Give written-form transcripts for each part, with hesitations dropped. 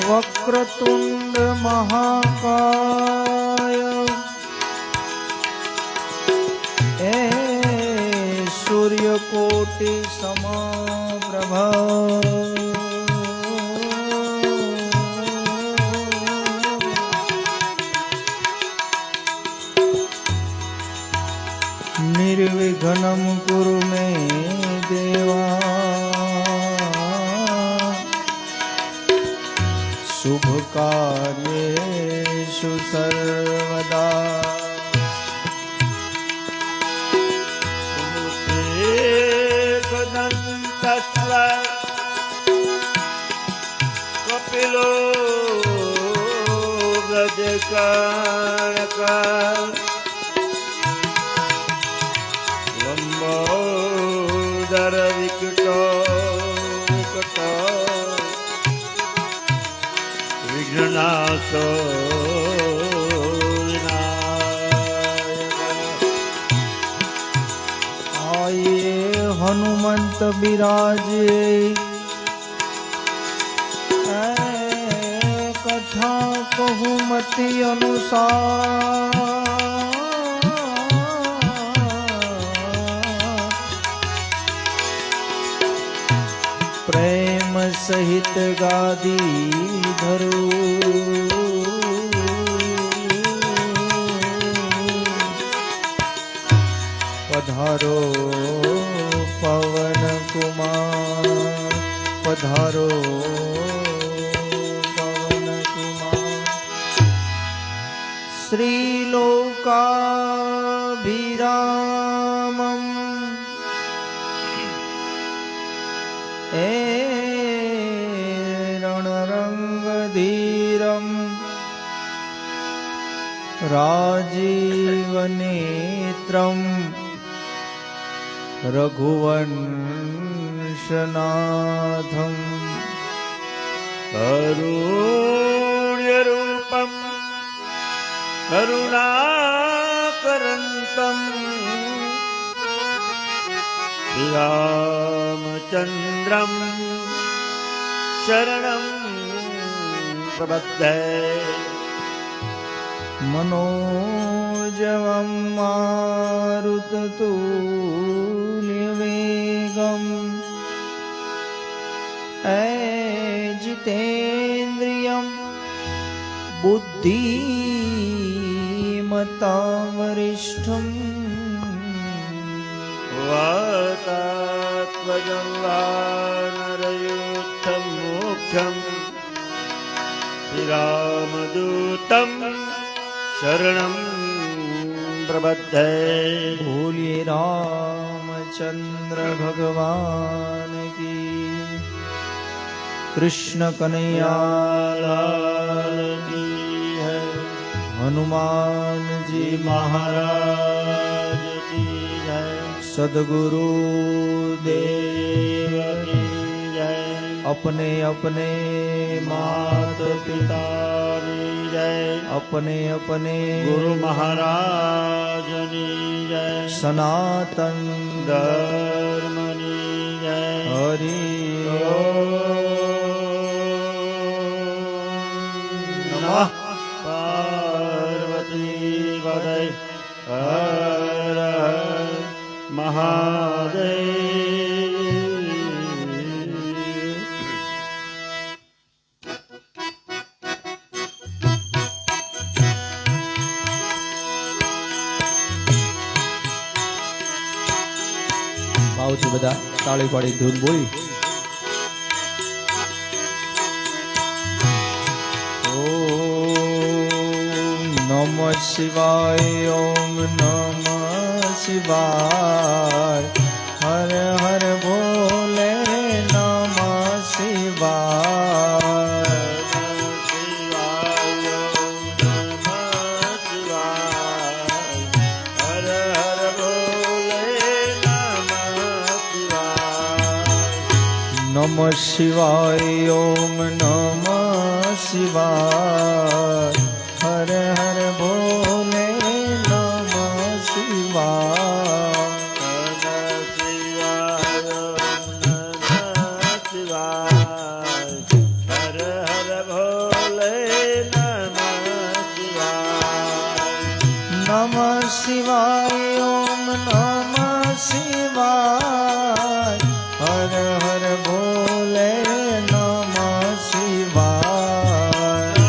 વક્રતુંડ મહાકાય એ સૂર્યકોટિ સમપ્રભા निर्विघ्नं कुरु मे देवा शुभ कार्येषु सर्वदा कपिलो व्रजकाणका लंबोदर विकटो विघ्ननाशो आये हनुमंत बिराजे कथा कहूँ मति अनुसार प्रेम सहित गादी धरो पधारो पवन कुमार पधारो श्रीलोकाभिरामम् ए रणरङ्गधीरम् राजीवनेत्रम् रघुवंशनाथम् करुण्यरूपम् करुणाकरन्तम् श्रीरामचन्द्रं शरणं प्रपद्ये मनोजवं मारुततुल्यवेगम् जितेन्द्रियं बुद्धिमतां वरिष्ठम् वातात्मजं वानरयूथं मोक्षं श्रीरामदूतं शरणं प्रपद्ये बोलिए रामचंद्र भगवान की कृष्ण कन्हैयालाल की है हनुमान जी महाराज की जय सद्गुरु देव की जय अपने अपने मात पिता की जय अपने अपने गुरु महाराज की जय सनातन धर्म की जय हरि नमः पार्वती पदे हर हर महादेव ભાવથી બધા તાળી પાડી ધૂન બોલી નમઃ શિવાય ઓમ નમઃ શિવાય હર હર ભોલે નમઃ શિવાય નમઃ શિવાય ઓમ નમઃ શિવાય હર હર ભોલે નમઃ શિવાય હર હર ભોલે શિવાય ઓમ નમઃ શિવાય હર હર બોલે નમઃ શિવાય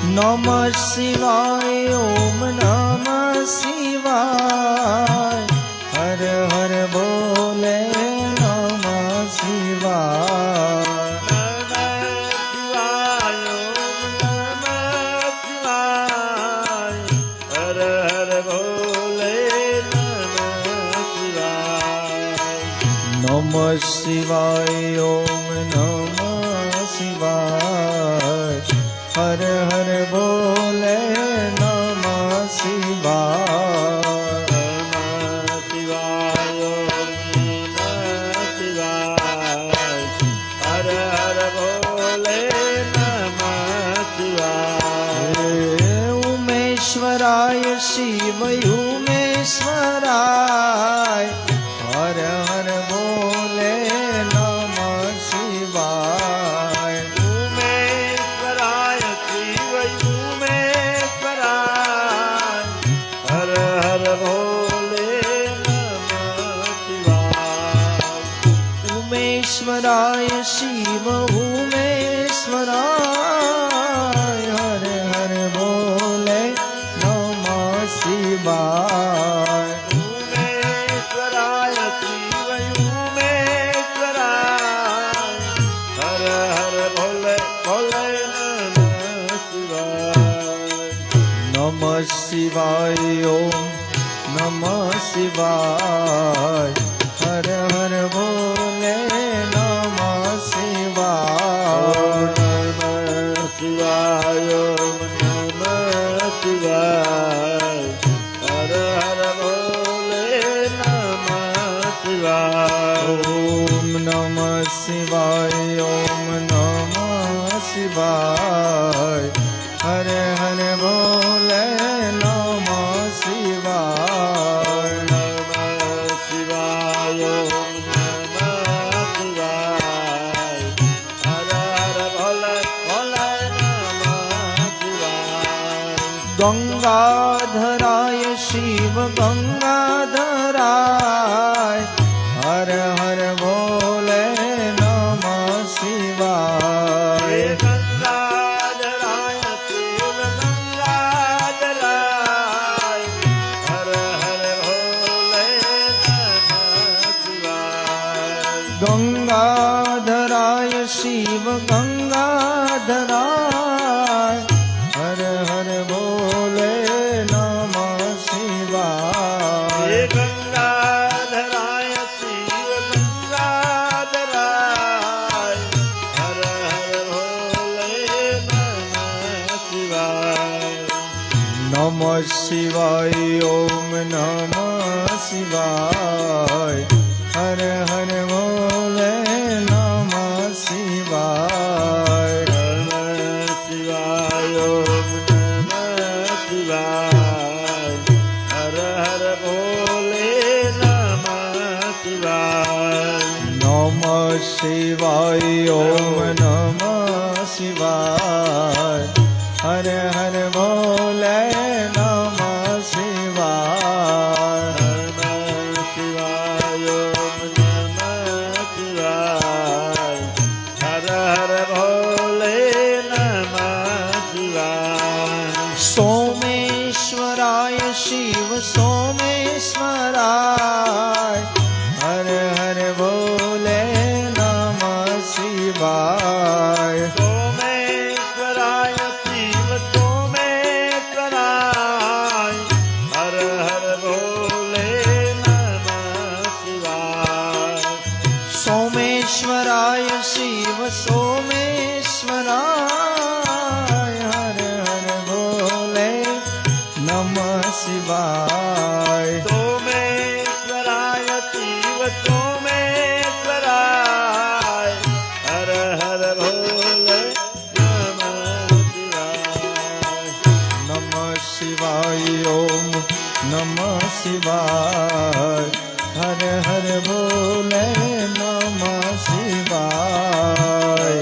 નમઃ શિવાય ઓમ નમઃ શિવાય હર હર બોલે નમઃ શિવાય નમઃ શિવાય ઓમ નમઃ શિવાય હર હર બોલે નમઃ શિવાય ઉમેશ્વરાય શિવ ઉમેશ્વરાય હર હર બોલે નમઃ શિવાય ઉમેશ્વરાય શિવ ઉમેશ્વરાય હર હર બોલે નમઃ શિવાય નમઃ શિવાય ઓમ નમઃ શિવાય હર હર બોલે નમઃ શિવાય ઓમ નમઃ શિવાય ઓમ નમઃ શિવાય હર હર બોલે નમઃ શિવાય ગંગાધરાય શિવ ગંગાધરાય હર હર બોલે નમઃ શિવાય ગંગાધરાય શિવ ગંગાધરાય હર હર બોલે નમઃ શિવાય નમઃ શિવાય ઓમ નમઃ શિવાય હર હર બોલે નમઃ શિવાય નમઃ શિવાય ઓમ નમઃ શિવાય હર હર બોલે નમઃ શિવાય સોમેશ્વરાય શિવ સોમેશ્વરાય હર હર બોલે નમઃ શિવાય સોમેશ્વરાય શિવ સોમેશ્વરાય હર હર બોલે નમઃ શિવાય નમઃ શિવાય ઓમ નમઃ શિવાય હર હર બોલે નમઃ શિવાય.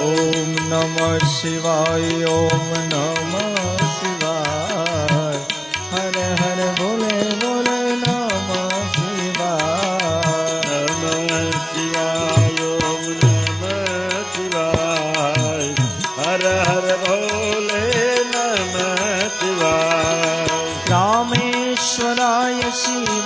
ઓમ નમઃ શિવાય. ઓમ નમઃ શિવાય. હર હર બોલે બોલે નમઃ શિવાય. રામેશ્વરાય શિવ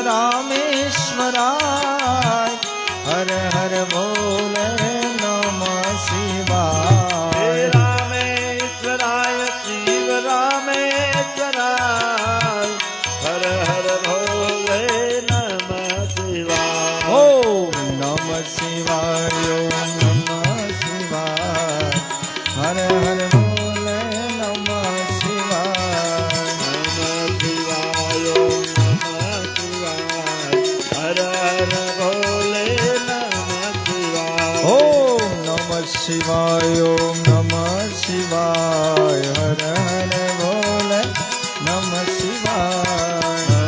રામેશ્વરાય. હર હર બોલે નમઃ શિવાય. રામેશ્વરાય શિવ રામેશ્વરાય. હર હર બોલે નમઃ શિવાય. ઓમ નમઃ શિવાય. ઓમ નમઃ શિવાય. હર હર બોલે નમઃ શિવાય. ઓમ નમઃ શિવાય. ઓમ નમઃ શિવાય. હર હર બોલે નમઃ શિવાય.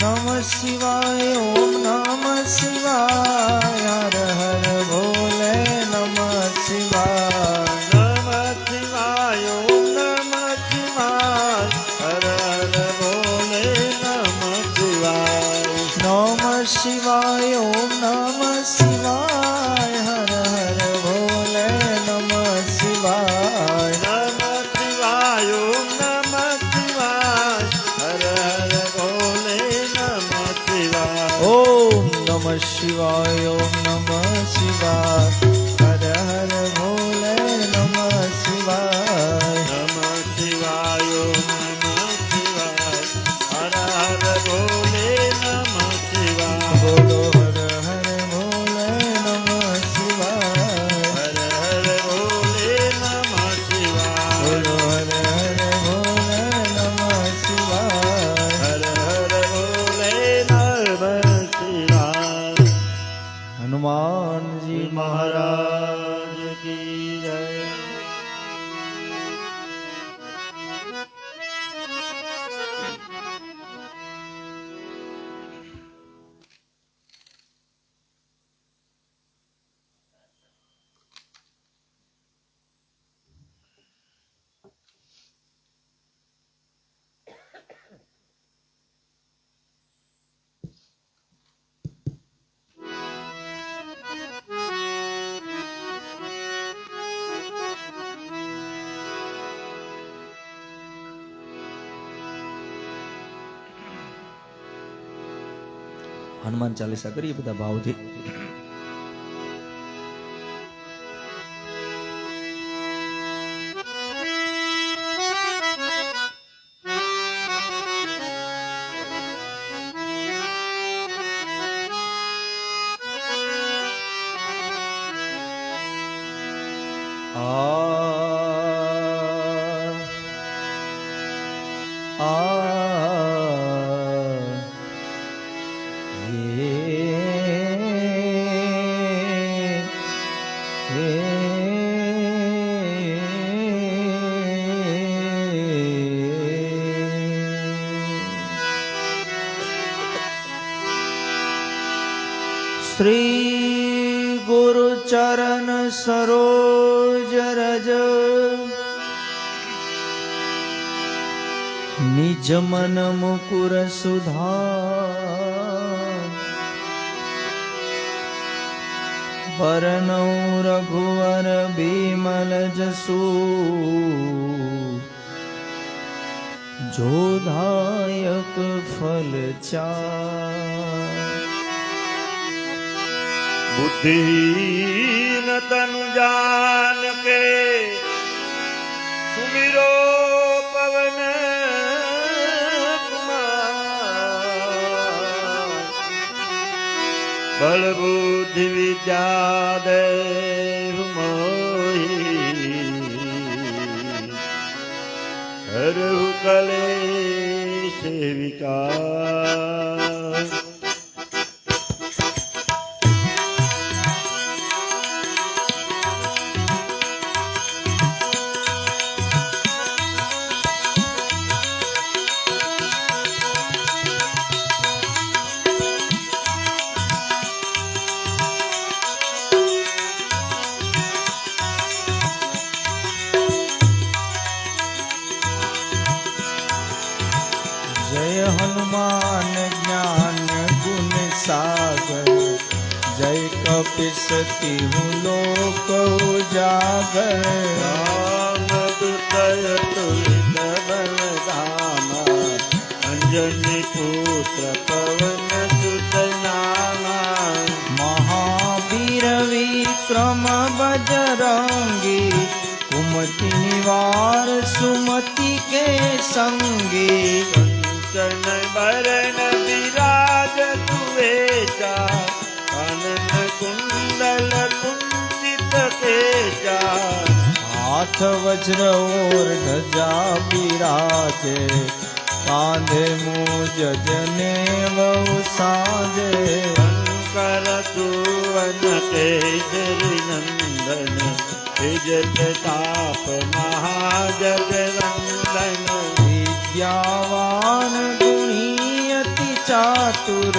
નમઃ શિવાય. ઓમ નમઃ શિવાય. હર હર બોલે નમઃ શિવાય. નમઃ શિવાય. ઓમ નમઃ શિવાય. હર હર બોલે નમઃ શિવાય. ઓમ નમઃ શિવાય. ઓમ નમઃ શિવાય. હર હર બોલે નમઃ શિવાય. બોલો હર હર બોલે નમઃ શિવાય. બોલો હર હર બોલે નમઃ શિવાય. હનુમાનજી મહારાજ કી જય. હનુમાન ચાલીસા કરીએ બધા ભાવથી. श्री गुरु चरण सरोज रज निज मन मुकुर सुधार बरनौ रघुवर बिमल जसु जोधायक फल चार बुद्धिहीन तनु जान के सुमिरो पवन कुमार बल बुद्धि विद्या देव मोहि हरहु कलेश विकार जय हनुमान ज्ञान गुण सागर जय कपिसति लोक उजागर राम दुतय तुलित बलधामा अंजनी पुत्र पवन सुत नामा महावीर विक्रम बजरंगी कुमति निवार सुमति के संगी कंचन बरन विराज सुवेशा कानन कुंडल कुंचित केशा हाथ वज्र और ध्वजा बिराजे कांधे मूज जनेऊ साजे शंकर सुवन केसरी नंदन तेज प्रताप महाजगवंदन विद्यावान गुणी अति चातुर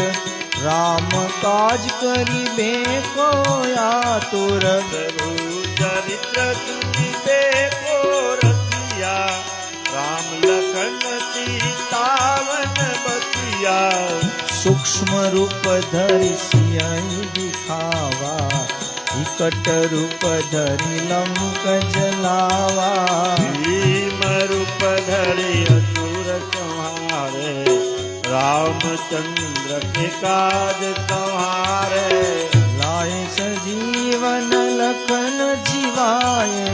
राम काज करिबे को आतुर प्रभु चरित्र सुनिबे को रसिया राम लखन सीतावन बसिया सूक्ष्म रूप धरि सियहि दिखावा विकट रूप धरि लंक जलावा भीम रूप धरि असुर संहारे रामचंद्र के काज संहारे लाए सजीवन लखन जिवाए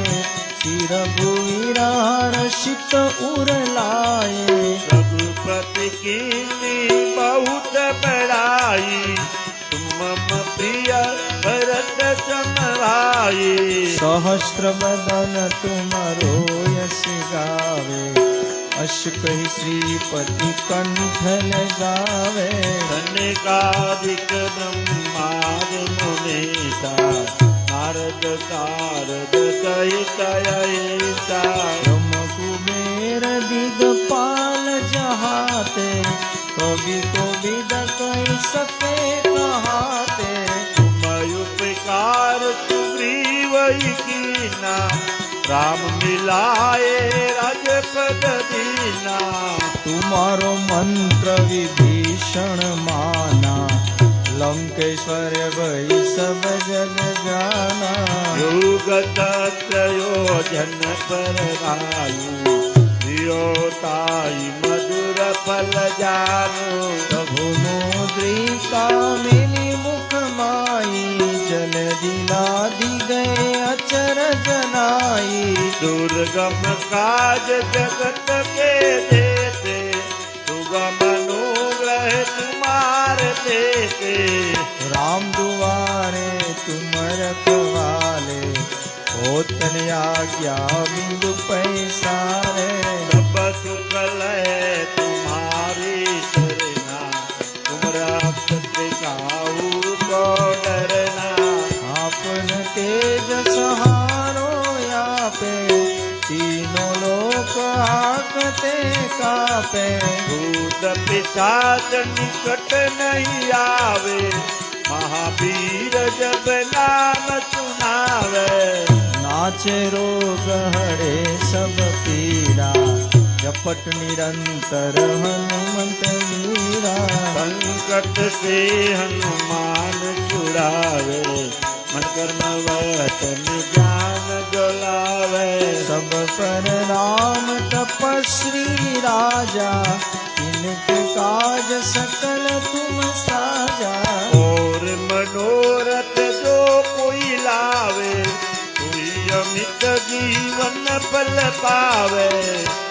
सिर भुविरार शीत उर लाए रघुपति कीनी बहुत बड़ाई तुम मम प्रिय भरत समभाई सहस्त्र बदन तुमरो यश गावे अश कहि श्रीपति कंठ लगावे धन्यकाधिक ब्रह्माद मुनीसा नारद सारद सहित अहिसा ब्रह्म कुबेर दिगपाल जहाते कवि कोविद कहि सके कहाते तुम उपकार सुग्रीव कीना राम मिलाए राजपद दीना तुम्हारो मंत्र विभीषण माना लंकेश्वर भई सब जग जाना युग योजन पर भायु ताई मधुर फल जानो प्रभु मुद्रिका मिली मुख माई जल दिलादि गए अचर जनाई दुर्गम काज जगत के देते सुगम अनुग्रह तुम्हार देते राम दुआरे तुम रखवाले होतन आज्ञा बिंदु पैसारे सब सुख लय तुम्हारी शरणा तुम रक्षक काहू को डरना आपन तेज सहारो यापे तीनों लोक हाकते कापे भूत पिशाच निकट नहीं आवे महावीर जब नाम सुनावे नाचे रोग हरे सब पीड़ा जपट निरंतर हनुमंत वीरा संकट से हनुमान छुड़ावे मन कर्म वचन ज्ञान जोलावे सब पर राम तपस्वी राजा इनके काज सकल तुम साजा और मनोरथ जो कोई लावे कोई अमित जीवन फल पावे।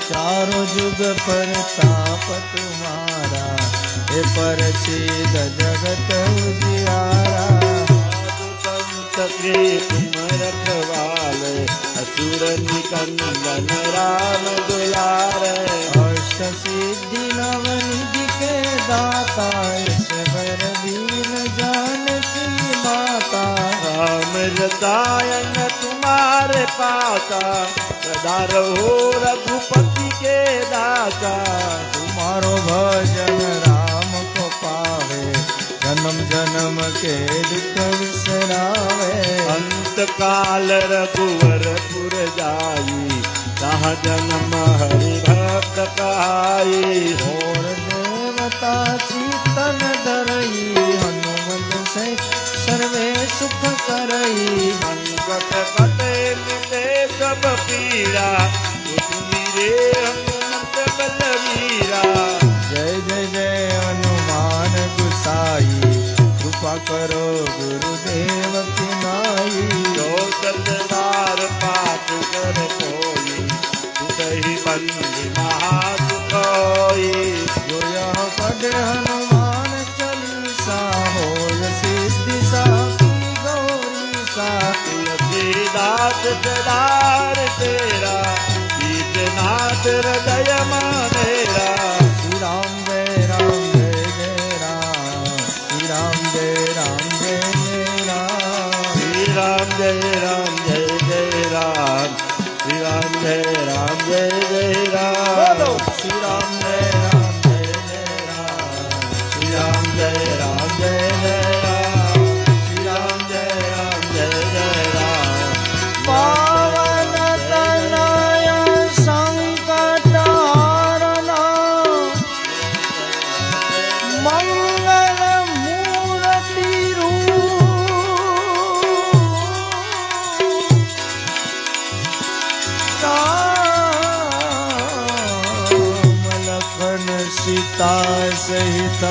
चारों जुग परताप तुम्हारा, हे परसिद्ध जगत उजियारा। संत के तुम रखवाले, असुर निकंदन राम दुलारे। अष्ट सिद्धि नव निधि के दाता, ईश्वर दीन जानकी माता। राम रसायन तुम्हारे पासा, सदा रहो रघुपति के दासा। तुम्हारो भजन राम को पावे, जन्म जन्म के दुख विसरावे। अंत काल रघुवरपुर जाई, जहाँ जन्म हरि भक्त कहाई। और देवता चितन धरई, हनुमत से सर्वे सुख करई। संकट कटे मिटे सब पीरा, सुमिरे हनुमत बलवीरा। जय जय जय हनुमान गुसाई, कृपा करो गुरुदेव की नाई। जो सतबार पाठ कर कोई, सुतहि बंदी महासुख होई। जो यह पढ़े हनुमान चालीसा, होय सिद्धि साखी गौरी सा। तुलसीदास सदार तेरा, कीर्तनाथ हृदय मानेरा। श्री राम जय राम जय जय राम, श्री राम जय राम जय जय राम। श्री राम जय राम जय जय राम, श्री राम जय राम जय जय राम। बोलो श्री राम जय राम जय जय राम, श्री राम जय राम जय जय राम, श्री राम जय राम जय जय राम। पावन तनय संकट हरण, मंगल मूर्ति रूप। राम लखन सीता सहित,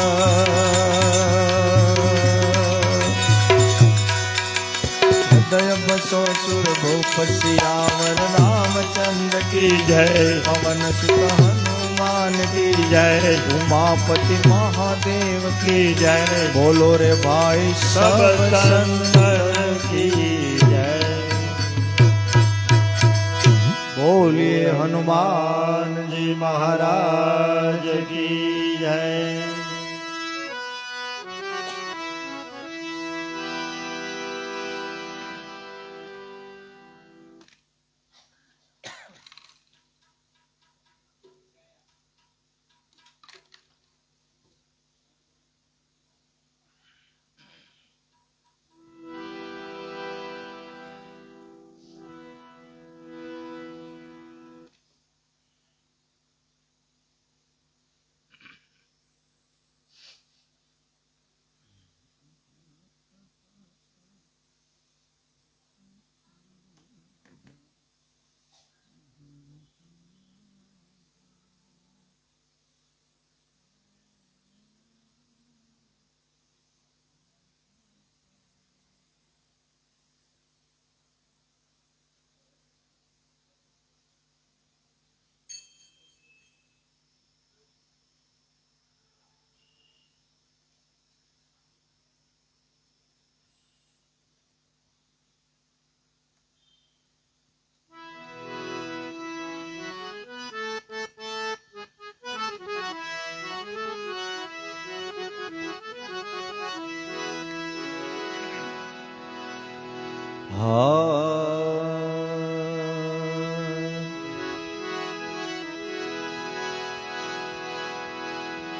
हृदय बसो सुर भूप सियावर। रामचंद्र की की जय, पवन सुत हनुमान की जय, उमापति महादेव की। की जय, बोलो रे भाई सब सब संतन की जय। बोलिए हनुमान जी महाराज महाराज की जय।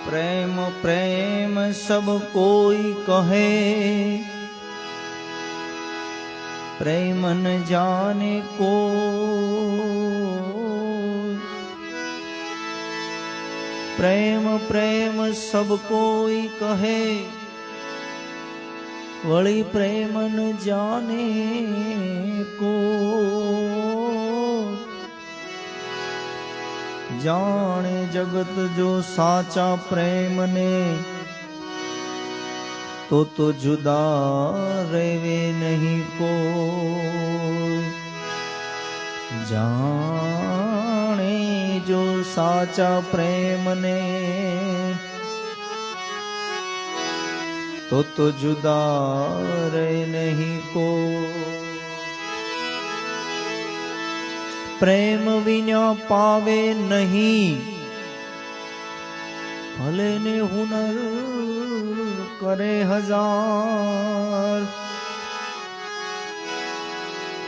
प्रेम प्रेम सब कोई कहे, प्रेम न जाने को। प्रेम प्रेम सब कोई कहे, वળી प्रेम न जाने को। जाने जगत जो साचा प्रेम ने, तो जुदा रेवे नहीं को। જાણે જો સાચા પ્રેમને તો જુદા રહે નહીં કો પ્રેમ વિના પાવે નહીં ભલે ને હુનર કરે હજાર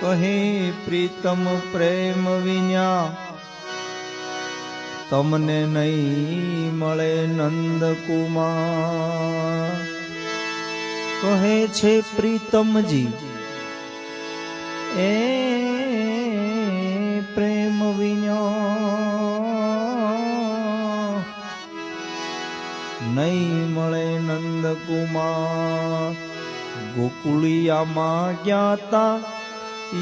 કહે પ્રીતમ પ્રેમ વિના તમને નહીં મળે નંદકુમાર કહે છે પ્રીતમજી એ પ્રેમ વિના નહીં મળે નંદકુમાર ગોકુળિયામાં જ્ઞાતા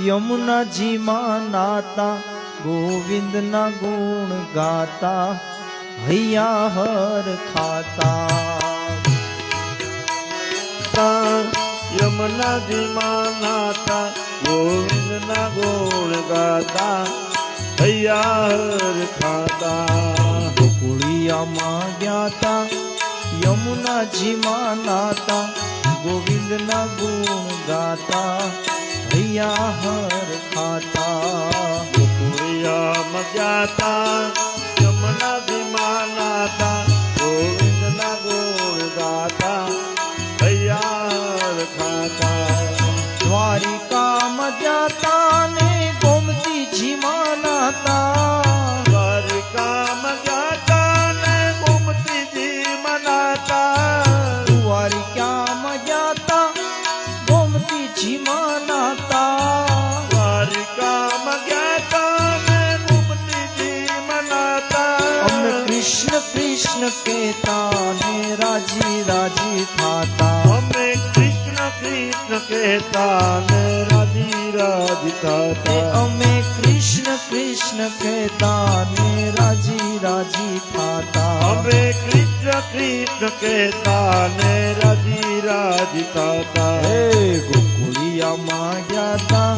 યમુનાજીમાં નાતા ગોવિંદના ગુણ ગાતા હૈયા હર ખાતા યમુનાજીમાં નાતા ગોવિંદના ગુણ ગાતા હૈયા હર ખાતા ગોકુળિયામાં જ્ઞાતા યમુનાજીમાં નાતા ગોવિંદના ગુણ ગાતા હૈયા હર ખાતા ગોકુળિયામાં જ્ઞાતા યમુનાજીમાં નાતા ગોવિંદના ગુણ ગાતા હૈયા હર ખાતા દ્વારિકામાં જાતા ને ગોમતીજીમાં નાતા દ્વારિકામાં જ્ઞાતા ને ગોમતીજીમાં નાતા દ્વારિકામાં જાતા ગોમતીજીમાં નાતા દ્વારિકામાં જ્ઞાતા ને ગોમતીજીમાં નાતા અમે કૃષ્ણ કૃષ્ણ કહેતા ને રાજી રાજી થાતા અમે કૃષ્ણ કૃષ્ણ કહેતા ને રાજી રાજી થતા અમે કૃષ્ણ કૃષ્ણ કહેતા ને રાજી રાજી થાતા અમે કૃષ્ણ કૃષ્ણ કહેતા ને રાજી રાજી થતા હે ગોકુળિયામાં જ્ઞાતા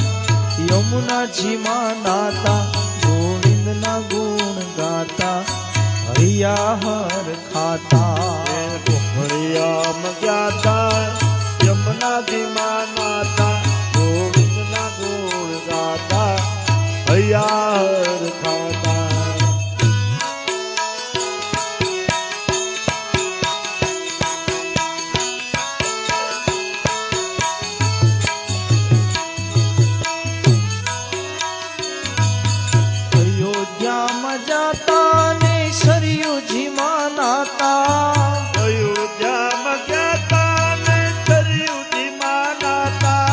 યમુનાજીમાં નાતા ગોવિંદના ગુણ ગાતા હૈયા હર ખાતા ગોકુળિયામાં જ્ઞાતા યમુનાજીમાં નાતા ગોવિંદના ગુણ ગાતા હૈયા હર ખાતા અયોધ્યામાં જાતા ને સરયુજીમાં નાતા અયોધ્યામાં જ્ઞાતા ને સરયુજીમાં નાતા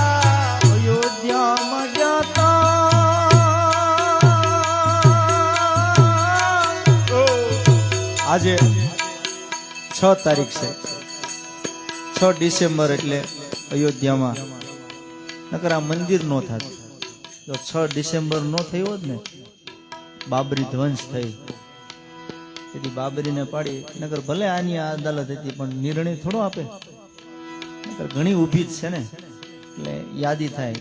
અયોધ્યામાં જાતા આજે 6 તારીખ છે 6 ડિસેમ્બર એટલે અયોધ્યામાં નકર આ મંદિર નો થાત જો 6 ડિસેમ્બર નો થયો હોત ને બાબરી ધ્વંસ થઈ તેથી બાબરીને પાડી નકર ભલે આની અદાલત હતી પણ નિર્ણય થોડો આપે નકર ઘણી ઊભી જ છે ને એટલે યાદી થાય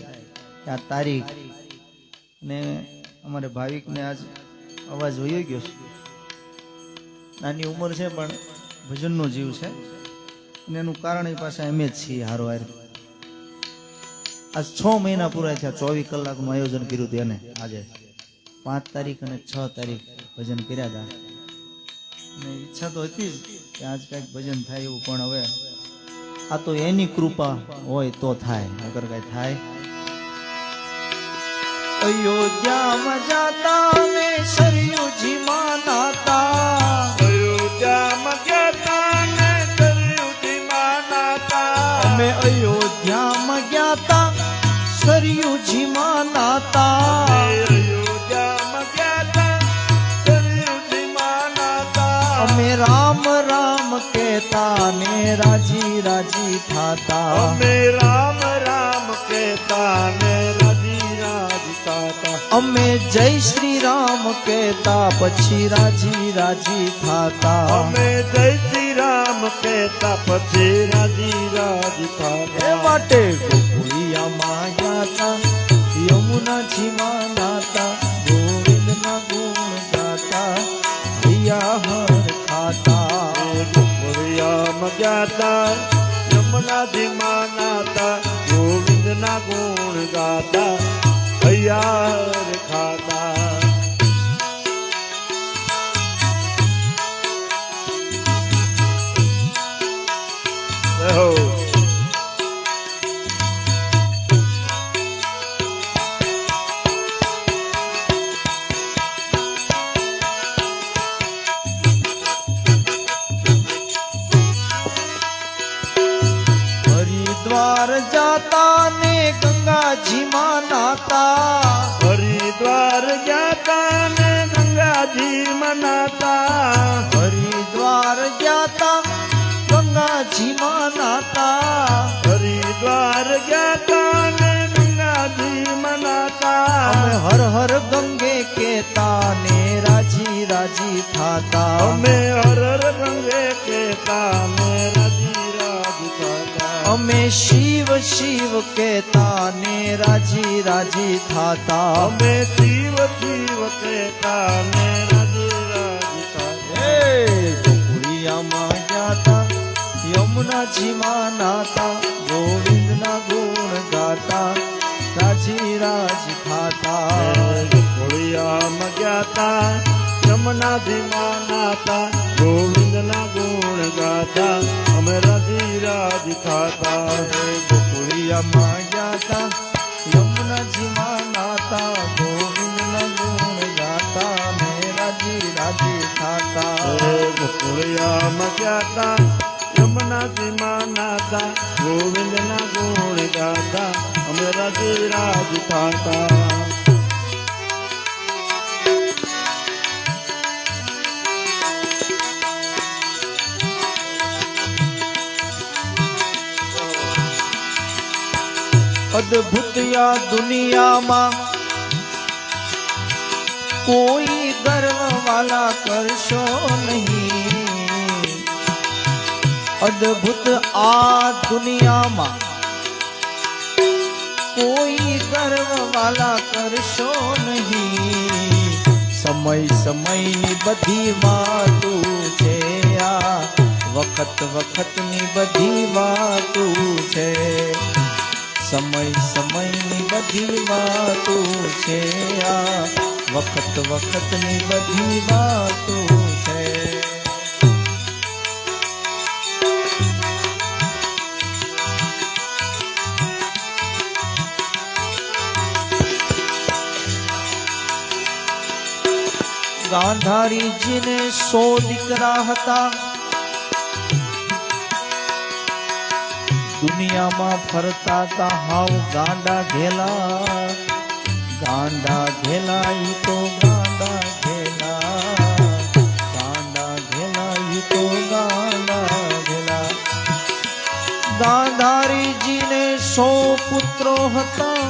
કે આ તારીખ ને અમારે ભાવિકને આજ અવાજ વયો ગયો છે નાની ઉંમર છે પણ ભજનનો જીવ છે અને એનું કારણ એ પાછા એમ જ છીએ હારો હાર આજ 6 મહિના પૂરા થયા 24 કલાકનું આયોજન કર્યું હતું એને આજે 5 તારીખ અને 6 તારીખ ભજન કર્યા હતા અને ઈચ્છા તો હતી જ કે આજ કંઈક ભજન થાય એવું પણ હવે આ તો એની કૃપા હોય તો થાય અગર કઈ થાય અયોધ્યામાં જાતા ને સરયુજીમાં નાતા અયોધ્યામાં જ્ઞાતા ને સરયુજીમાં નાતા અમે અયોધ્યામાં ગયા સરયુજીમાં નાતા અયોધ્યામાં જ્ઞાતા સરયુજીમાં નાતા અમે રામ રામ કહેતા ને રાજી રાજી થાતા અમે રામ રામ કહેતા ને રાજી રાજી થતા અમે જય શ્રી રામ કહેતા પછી રાજી રાજી થાતા અમે જય શ્રી રામ કહેતા પછી રાજી રાજી એ થતા માટે ગોકુળિયામાં ગયા યમુનાજીમાં નાતા ગાતા યમુનાજી માં નાતા ગોવિંદના ગુણ ગાતા હૈયાર ખાતા હરિદ્વાર જાતા ને ગંગાજી માં નાતા હરિદ્વાર જાતા ને ગંગાજી મનાતા હરિદ્વાર જાતા ગંગાજી માં નાતા હરિદ્વાર જાતા ને ગંગાજી મનાતા અમે હર હર ગંગે કેતા ને રાજી રાજી થાતા અમે હર હર ગંગે કેતા ને રાજી રાજી થાતા અમે શિવ શિવ કેતા ને રાજી રાજી થાતા અમે શિવ શિવ કેતા ને રાજી રાજી થાતા ગોકુળિયામાં જાતા યમુનાજી માં નાતા ગોવિંદના ગુણ ગાતા રાજી રાજી થાતા ગોળિયામાં ગ્યાતા યમુનાજી માં નાતા ગોવિંદના ગુણ ગાતા અમે રાજી રાજી થાતા ગોકુળિયામાં જાતા યમુનાજી માં નાતા ગોવિંદના ગુણ ગાતા ને રાજી રાજી થાતા ગોળિયામાં ગ્યાતા યમુનાજી માં નાતા ગોવિંદના ગુણ ગાતા અમે રાજી રાજી થાતા અદ્ભુત યા દુનિયામાં કોઈ ગર્વ વાલા કરશો નહીં અદ્ભુત આ દુનિયામાં કોઈ ગર્વ વાલા કરશો નહીં સમય સમયની બધી વાતું છે આ વખત વખતની બધી વાતું છે સમય સમયની બધી વાતું છે આ વખત વખતની બધી વાતું છે ગાંધારીજીને 100 દીકરા હતા દુનિયામાં ફરતા તા હાવ ગાંડા ઘેલા ઈ તો ગાંડા ઘેલા ઈ તો ગાંડા ઘેલા ગાંધારીજીને 100 પુત્રો હતા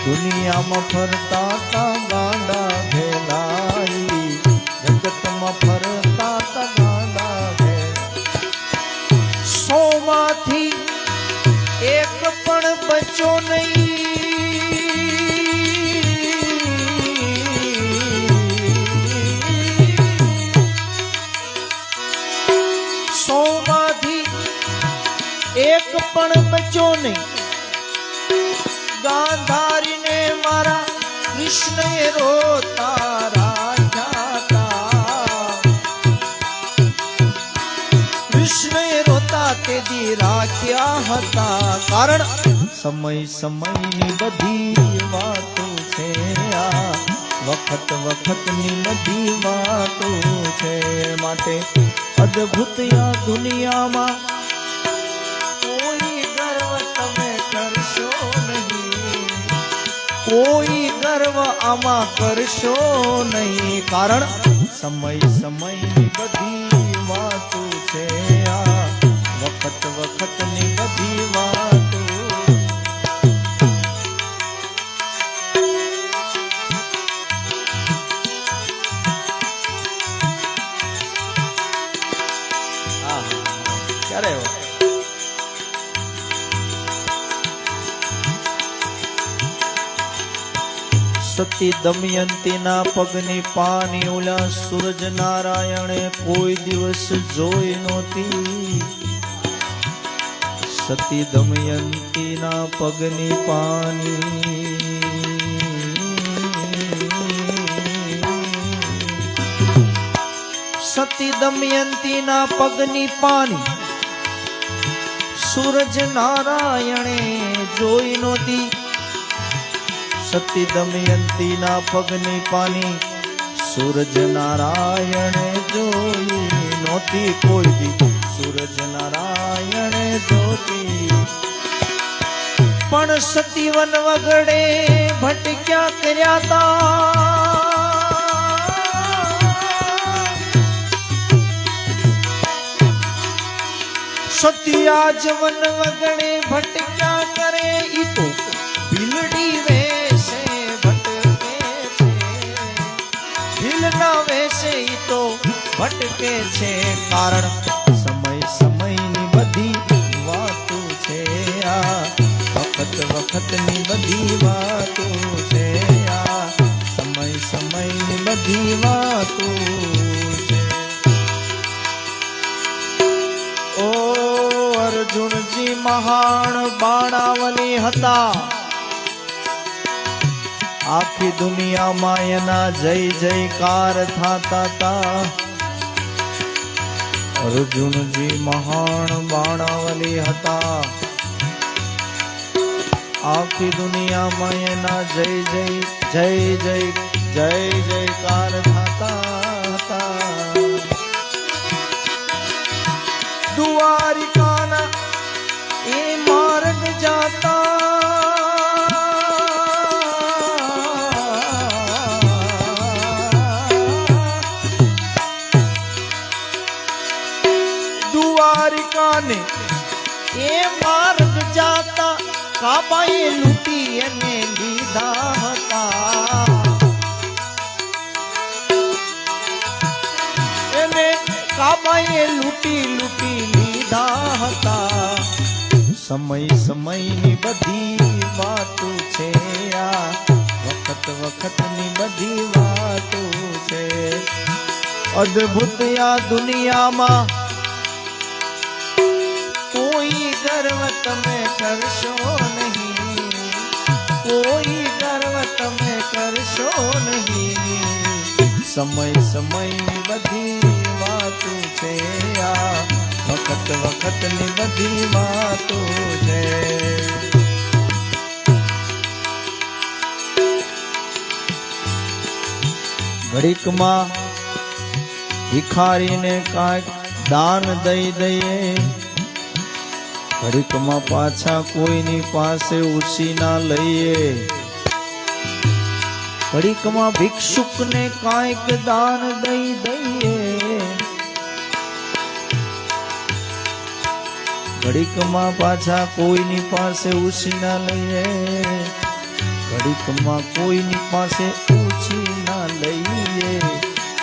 દુનિયામાં ફરતા તા ગાંડા ઘેલા જગતમાં ફરતા તા ગાંડા ઘેલા 100 માંથી એક પણ બચ્યો નહીં 100 માંથી એક પણ બચ્યો નહીં ગાંધારીને મારા કૃષ્ણએ રોતા રાખ્યા કૃષ્ણએ રોતા તેદી રાખ્યા હતા કારણ સમય સમયની બધી વાતો છે આ વખત વખતની બધી વાતો છે માટે અદ્ભુત આ દુનિયામાં કોઈ ગર્વ તમે કરશો નહીં કોઈ ગર્વ આમાં કરશો નહીં કારણ સમય સમયની બધી વાતો છે આ વખત વખતની બધી વાતો ક્યારે સતી દમયંતીના પગની પાની ઓલા સૂરજ નારાયણે કોઈ દિવસ જોઈ નહોતી. સતી દમયંતીના પગની પાની સતી દમયંતીના પગની પાની સૂરજ નારાયણે જોઈ નહોતી. સતી દમયંતીના પગની પાની સૂરજ નારાયણે જોઈ નહોતી. કોઈ દી સૂરજ નારાયણે જોતી. પણ સતી વન વગડે ભટક્યા કર્યા તા. સતી આજ વન વગડે ભટક્યા કરે ઈ તો ભીલડી વેશે ભટકે છે. ભીલના વેશે ઈ તો ભટકે છે. કારણ સમય સમયની બધી વાતો છે. આ વખત વખતની બધી વાતો છે. આ સમય સમયની બધી વાતો છે. ઓ અર્જુનજી મહાન બાણાવલી હતા. આખી દુનિયામાં એના જય જયકાર થાતા તા. અર્જુનજી મહાન બાણાવલી હતા. આખી દુનિયામાં એના જય જયકાર થાતા હતા. દ્વારિકાના એ માર્ગ જાતા. દ્વારિકાને એ માર્ગ જાતા. કાબાએ લૂંટી એને લીધા હતા. એને કાબાએ લૂંટી લીધા હતા. સમય સમયની બધી વાતો છે. આ વખત વખતની બધી વાતો છે. અદ્ભુત આ દુનિયામાં કોઈ ગર્વ તમે કરશો નહીં. કોઈ ગર્વ તમે કરશો નહીં. સમય સમયની બધી વાતો છે. આ વખત વખતની બધી વાતો છે. ઘડીકમાં ભિખારીને કાંઈક દાન દઈ દઈએ. ઘડીકમાં પાછા કોઈની પાસે ઉછી ના લઈએ. ઘડીકમાં ભિક્ષુકને કાંઈક દાન દઈ દઈએ. ઘડીકમાં પાછા કોઈની પાસે ઉછી ના લઈએ. ઘડીકમાં કોઈની પાસે ઉછી ના લઈએ.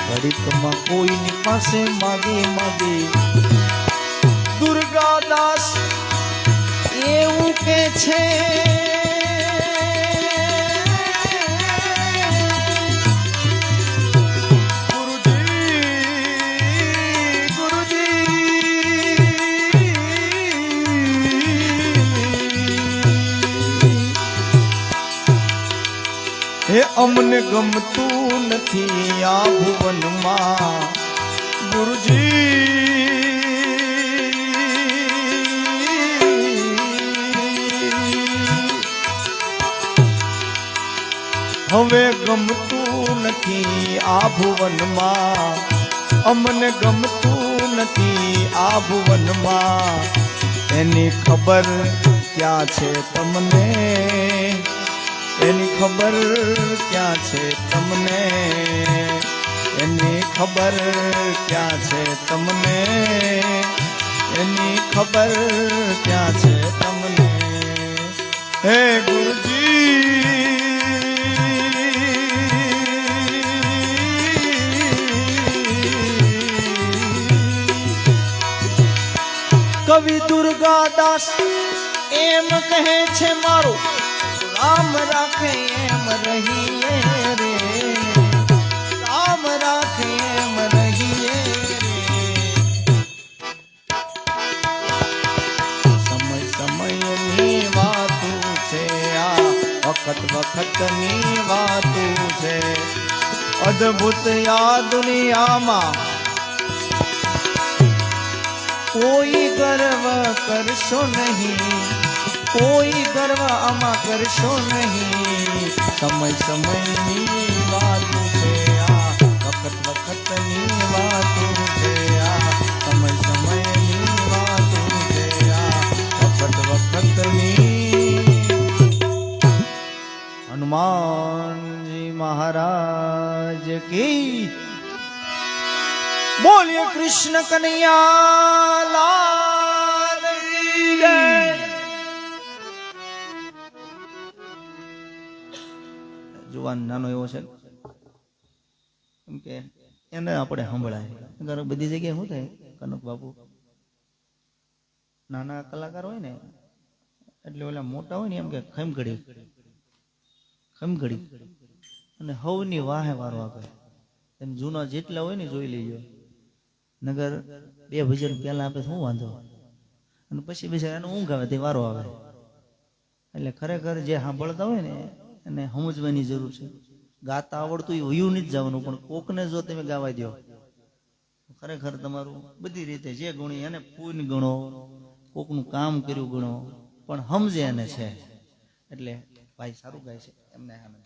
ઘડીકમાં કોઈની પાસે માગે. દુર્ગાદાસ એવું કે છે હે અમને ગમતું નથી આ ભુવનમાં ગુરુજી. હવે ગમતું નથી આ ભુવનમાં. અમને ગમતું નથી આ ભુવનમાં. એની ખબર ક્યાં છે તમને. એની ખબર ક્યાં છે તમને. એની ખબર ક્યાં છે તમને. એની ખબર ક્યાં છે તમને. હે ગુરુજી કવિ દુર્ગાદાસ એમ કહે છે મારો રામ રાખે એમ રહીએ રે, રામ રાખે એમ રહીએ રે. સમય સમયની વાતું છે આ, વખત વખતની વાતું છે. અદ્ભુત આ દુનિયામાં કોઈ ગર્વ કરશો નહીં, કોઈ ગર્વ આમાં કરશો નહીં. સમય સમયની વાતું છે આ, વખત વખતની વાતું છે આ, સમય સમયની વાતું છે આ, વખત વખતની. હનુમાનજી મહારાજ કી બોલીએ. કૃષ્ણ કનૈયા લાલ કી જય. જુવાન નાનો એવો છે કેમ કે એને આપણે સંભળાય. બધી જગ્યાએ શું થાય, કનક બાપુ નાના કલાકાર હોય ને એટલે ઓલા મોટા હોય ને એમ કે ખમઘડી ખમઘડી અને હવની વાહે વારો આપે. એમ જૂના જેટલા હોય ને જોઈ લેજો. નગર બે ભજન પેલા આપે શું વાંધો, અને પછી બીજા એનો ઊંઘ આવે તે વારો આવે. એટલે ખરેખર જે સાંભળતા હોય ને એને સમજવાની જરૂર છે. ગાતા આવડતું એ વયું નથી જવાનું, પણ કોકને જો તમે ગાવા દો ખરેખર તમારું બધી રીતે જે ગુણી એને પૂન ગણો, કોકનું કામ કર્યું ગણો, પણ સમજે એને છે. એટલે ભાઈ સારું ગાય છે એમને આનંદ.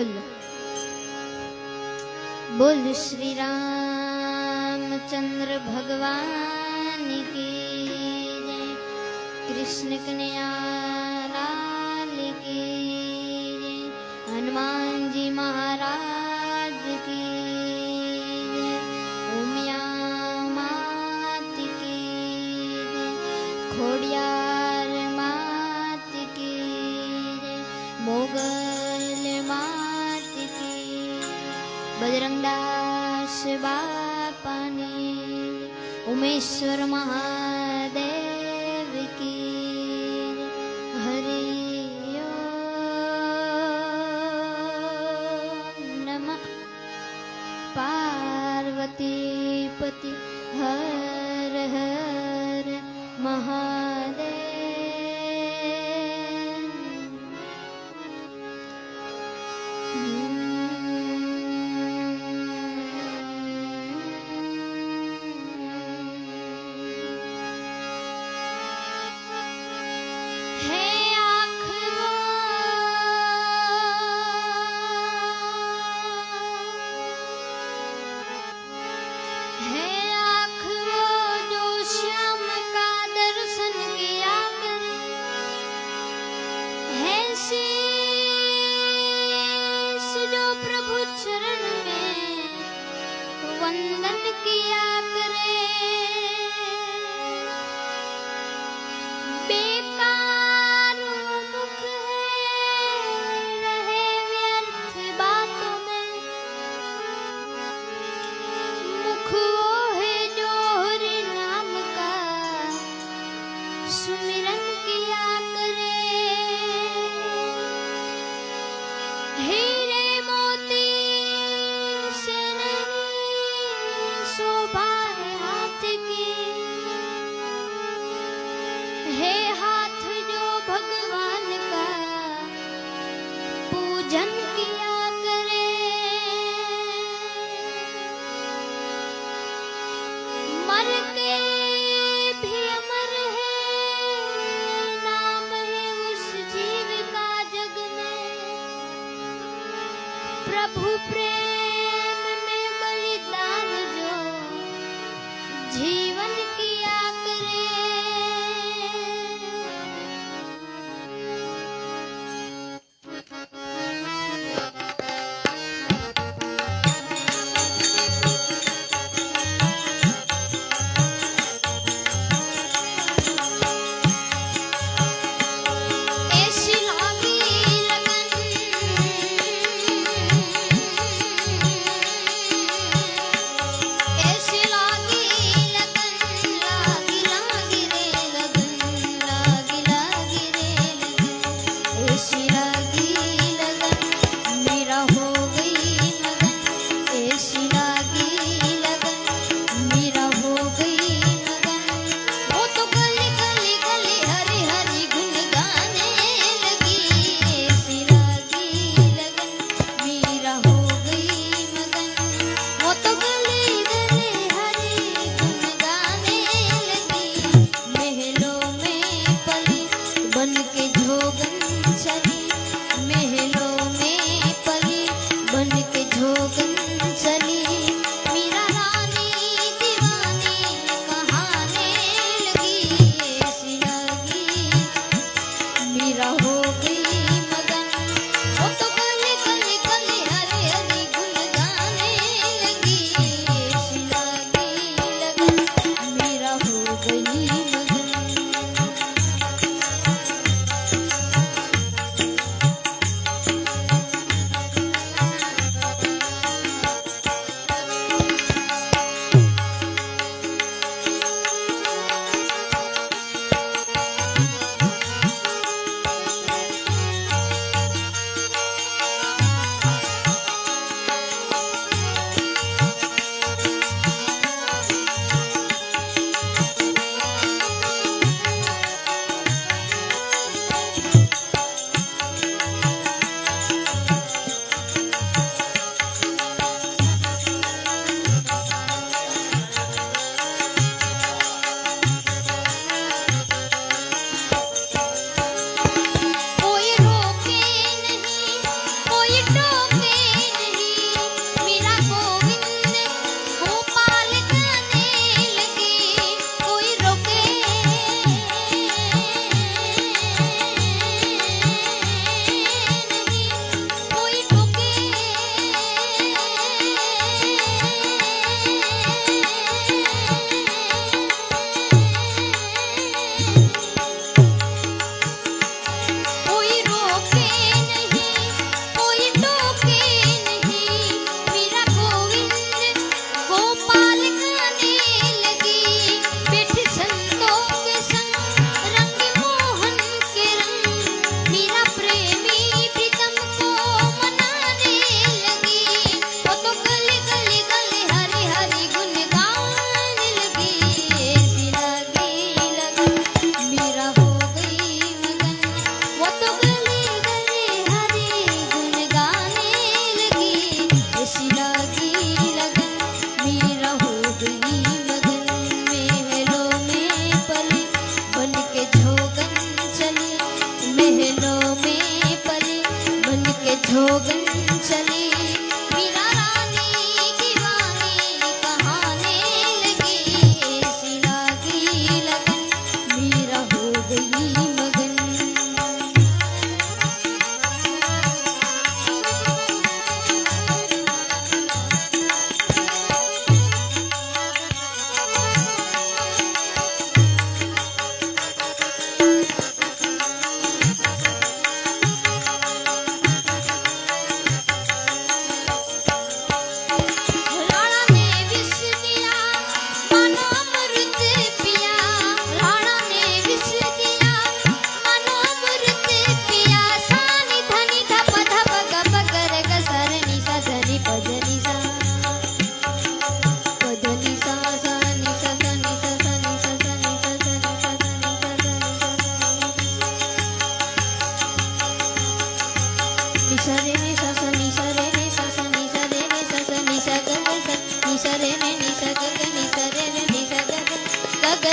बोल बोल श्री रामचंद्र भगवान की जय। कृष्ण कन्हैया लाल की जय। हनुमान जी महाराज की जय। उमिया मात की जय। खोड़ियार मात की जय। मोगल मात की। बजरंगदास बापा ने। उमेश्वर महादेव की हरि ओम नमः। पार्वती पति हर हर महादेव। हे आँखों हे आँखों जो श्याम का दर्शन किया करे। हे शीश जो प्रभु चरण में वंदन किया करे। बेकार मुख है रहे व्यर्थ बातों में। मुख वो है जो हरि नाम का सुमिरन किया करे। हीरे मोती से नहीं शोभा है हाथ की। हे हाथ जो भगवान का पूजन किया करे। मर के भी अमर है नाम है उस जीव का जग में। प्रभु प्रेम में बलिदान जो जीवन किया करे। ऐसी लागी लगन ऐसी लागी लगन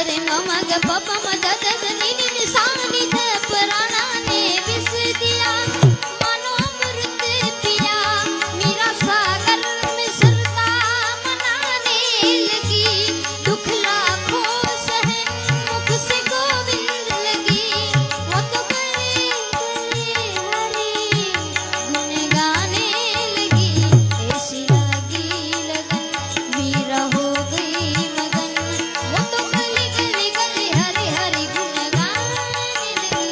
रे मम ग पप म द द द नि नि नि सा नि ध प्राणा ने विष दिया मानो अमृत पिया मेरा सागर में सरता मनाने लगी दुख लाखों सहे मुख से गोविंद लगी वो तो गले गले हरि गुण गाने लगी ऐसी लगी लगन मीरा हो गई मगन वो तो गली गली गली हरि हरि गुण गाने लगी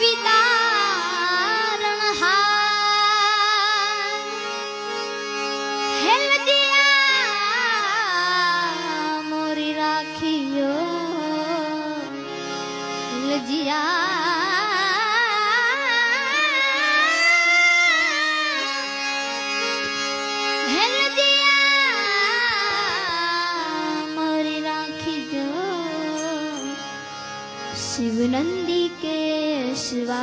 વિદારણ હાર હેલ દિયા મોરી રાખ્યો લજિયા હેલ દિયા મોરી રાખી જો शिव नंदी के शिवा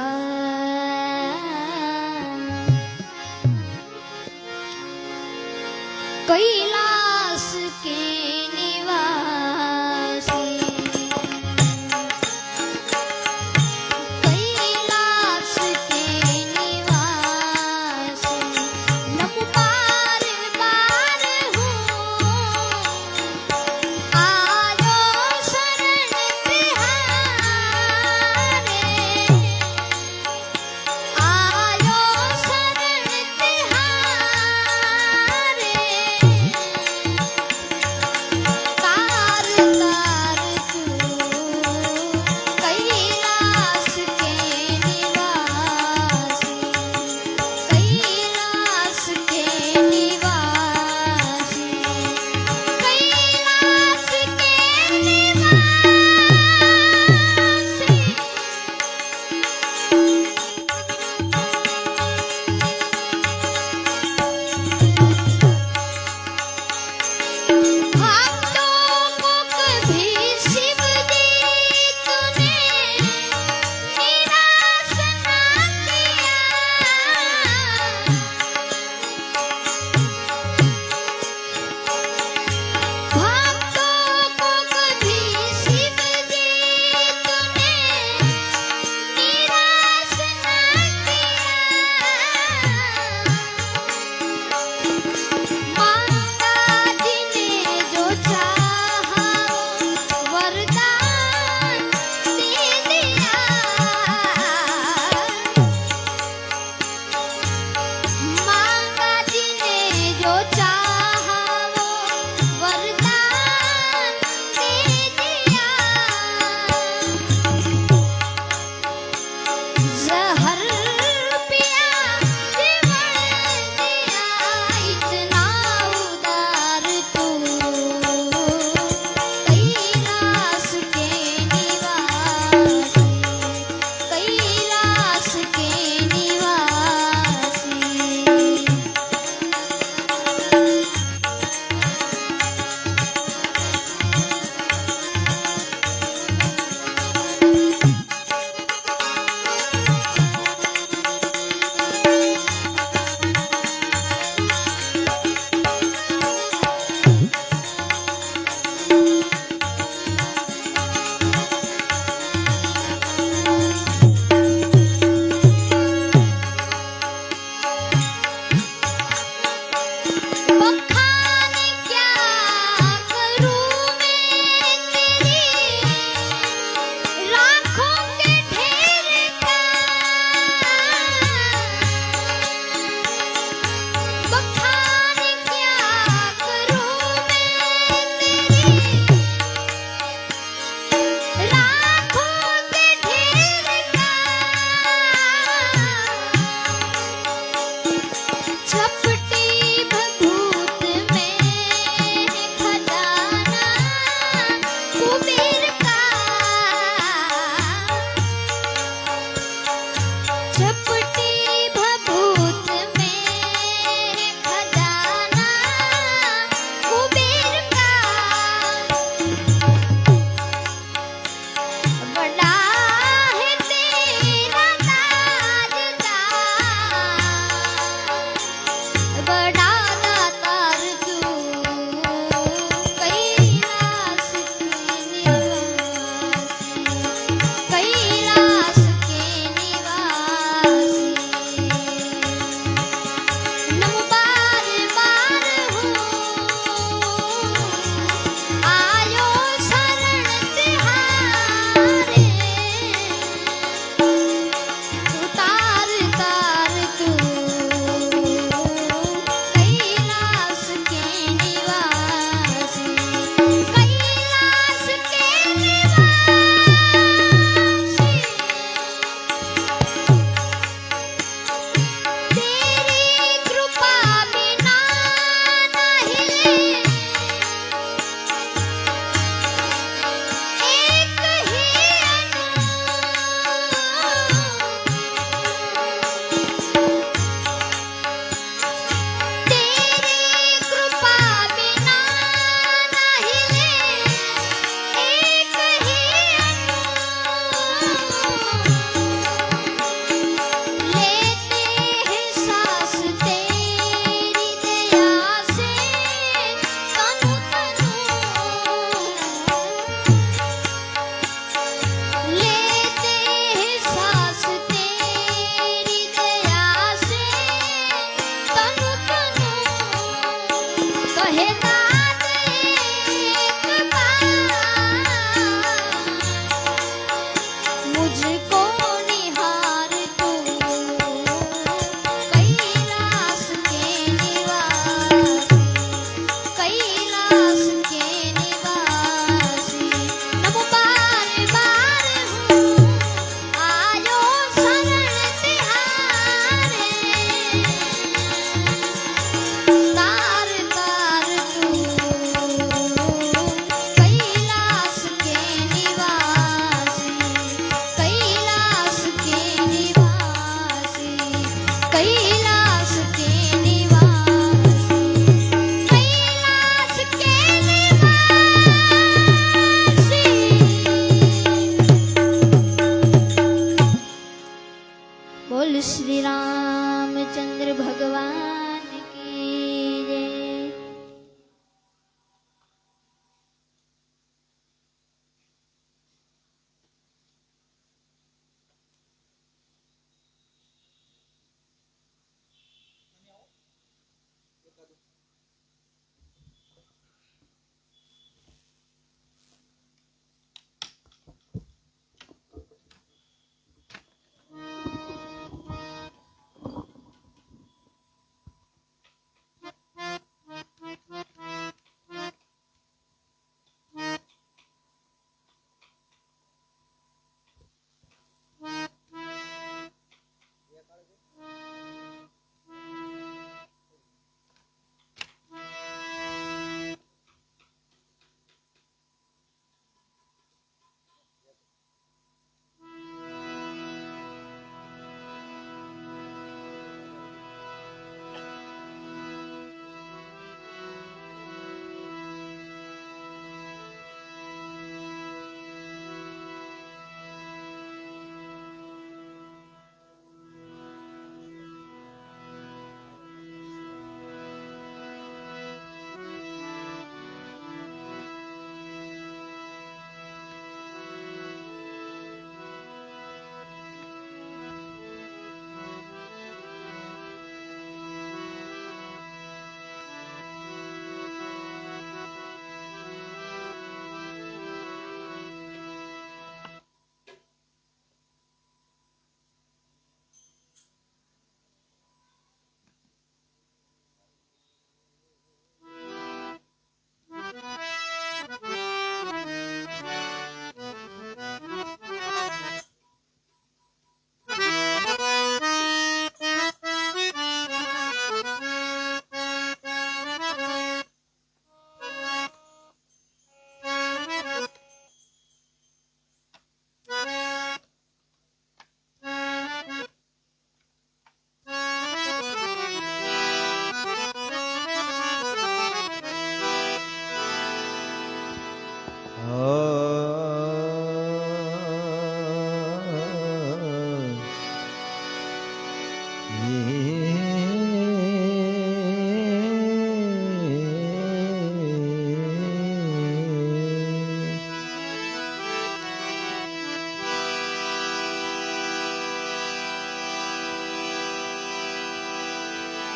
कैलाश के निवासी कैलाश के निवासी नमो पार पार हूँ आयो शरण तिहारे आयो शरण तिहारे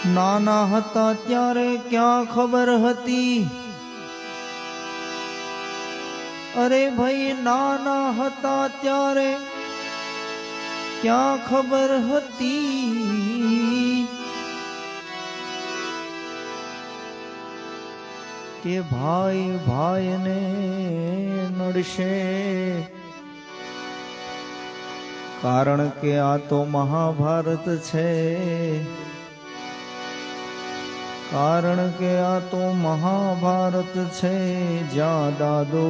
નાના હતા ત્યારે ક્યાં ખબર હતી, અરે ભાઈ નાના હતા ત્યારે ક્યાં ખબર હતી કે ભાઈ ભાઈને નડશે, કારણ કે આ તો મહાભારત છે, કારણ કે આ તો મહાભારત છે, જ્યાં દાદો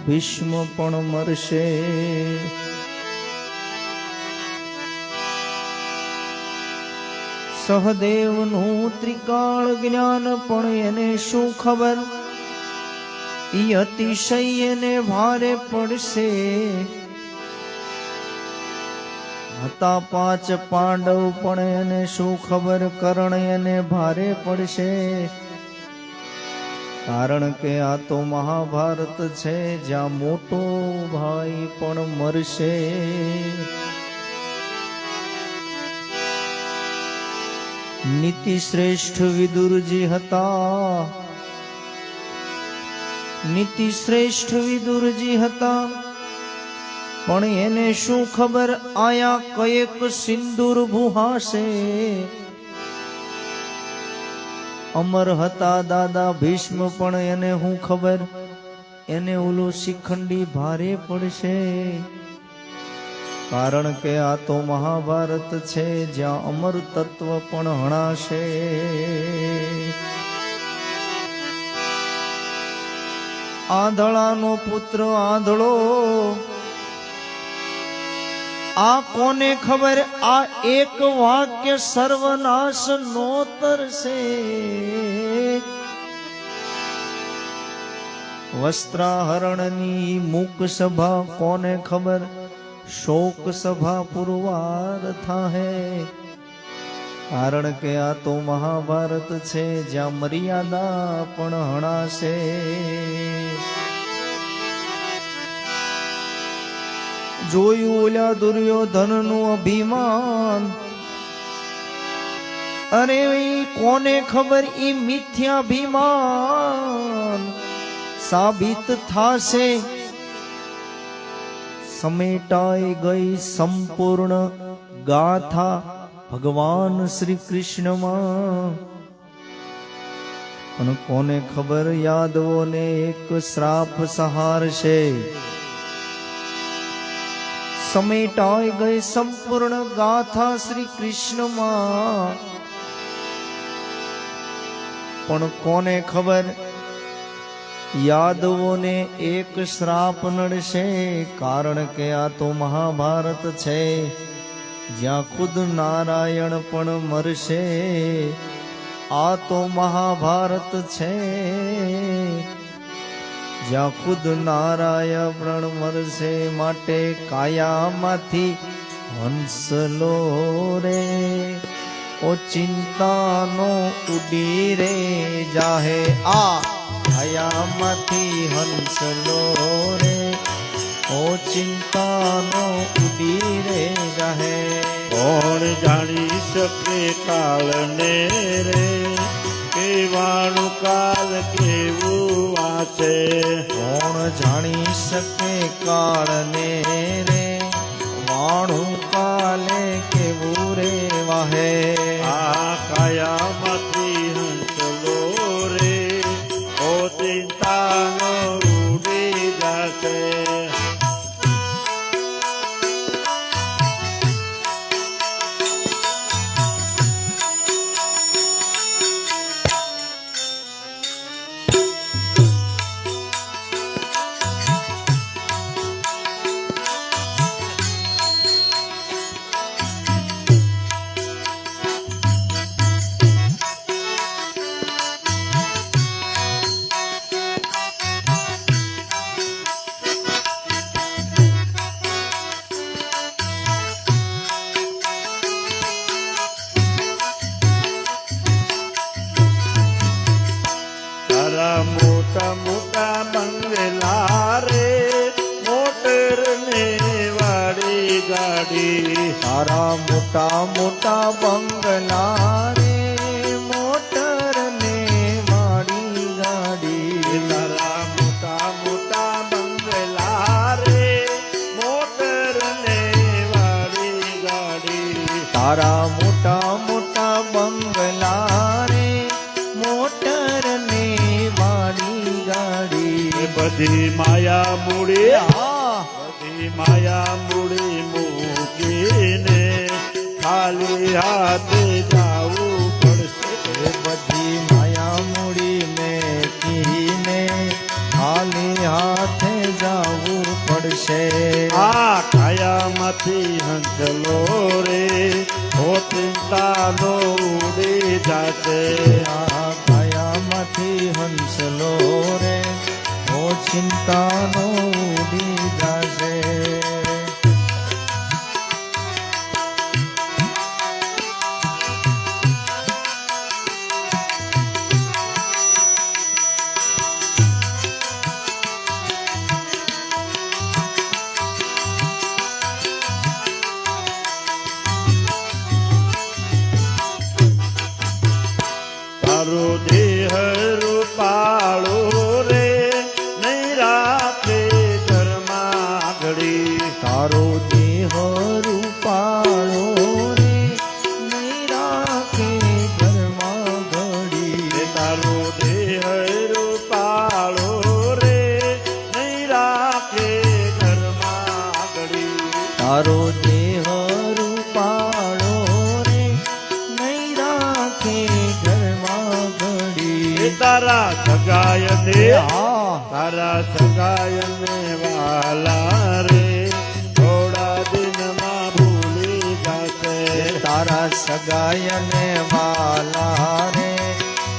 ભીષ્મ પણ મરશે. સહદેવનું ત્રિકાળ જ્ઞાન પણ એને શું ખબર, ઈ અતિશય એને ભારે પડશે. હતા 5 પાંડવ પણ એને શું ખબર, કર્ણ એને ભારે પડશે, કારણ કે આ તો મહાભારત છે, જ્યાં મોટો ભાઈ પણ મરશે. નીતિ શ્રેષ્ઠ વિદુરજી હતા, નીતિ શ્રેષ્ઠ વિદુરજી હતા, પણ એને શું ખબર આયા કયેક સિંદૂર ભૂહાશે. અમર હતા દાદા ભીષ્મ, પણ એને શું ખબર, એને ઓલું શિખંડી ભારે પડશે, કારણ કે આ તો મહાભારત છે, જ્યાં અમર તત્વ પણ હણાશે. આંધળાનો પુત્ર આંધળો, આ કોને ખબર, આ એક વાક્ય સર્વનાશ નો તરશે. વસ્ત્રાહરણની મૂક સભા કોને ખબર, શોક સભા પુરવાર થાહે, કારણ કે આ તો મહાભારત છે, જ્યાં મર્યાદા પણ હણાશે. જોયું ઓલા દુર્યોધનનું અભિમાન, અરે કોને ખબર ઈ મિથ્યાભિમાન સાબિત થાશે. સમેટાઈ ગઈ સંપૂર્ણ ગાથા ભગવાન શ્રી કૃષ્ણમાં, પણ કોને ખબર યાદવોને એક શ્રાપ સહારશે. સમેટાઈ ગઈ સંપૂર્ણ ગાથા શ્રી કૃષ્ણમાં, પણ કોને ખબર યાદવોને એક શ્રાપ નડશે, કારણ કે આ તો મહાભારત છે, જ્યાં ખુદ નારાયણ પણ મરશે. આ તો મહાભારત છે, જ્યાં ખુદ નારાયણ પણ મરશે. માટે કાયામાંથી હંસલો રે, ઓ ચિંતાનો ઉડી રે જાહે. આ કાયામાંથી હંસલો રે, ઓ ચિંતાનો ઉડી રે જાહે. કોણ જાણી શકે કાળને રે, કેવાણું કાલ કેવું વાંચે. કોણ જાણી શકે કાળને રે, વાણું કાલે કેવું રે વાહે. આ કાયામાંથી હંસલો રે, ઓ ચિંતાનો ઉડી જશે. મોટા મોટા બંગલા રે, મોટર ને વાળી ગાડી. તારા મોટા મોટા બંગલા રે, તારા મોટા મોટા બંગલા રે મોટર ને વાળી ગાડી તારા મોટા મોટા બંગલા રે મોટર ને વાળી ગાડી બધી માયા મૂડી આ બધી માયા મૂડી મૂકીને ખાલી હાથે જાવું પડશે બધી માયા મૂડી મેકીને ખાલી હાથે જાવું પડશે આ કાયામાંથી હંસલો રે હો ચિંતાનો ઉડી જાશે આ કાયામાંથી હંસલો રે ઓ ચિંતાનો ઉડી જાશે તારો દેહ રૂપાળો રે નહીં રાખે ઘરમાં ઘડી તારો દેહ રૂપાળો રે નહીં રાખે ઘરમાં ઘડી તારો દેહ રૂપાળો રે નહીં રાખે ઘરમાં ઘડી તારો દેહ રૂપાળો રે નહીં રાખે ઘરમાં ઘડી તારા સગાય ને આ તારા સગાય ને વાલા રે થોડા દિનમાં ભૂલી જાશે તારા સગાયને વાલા રે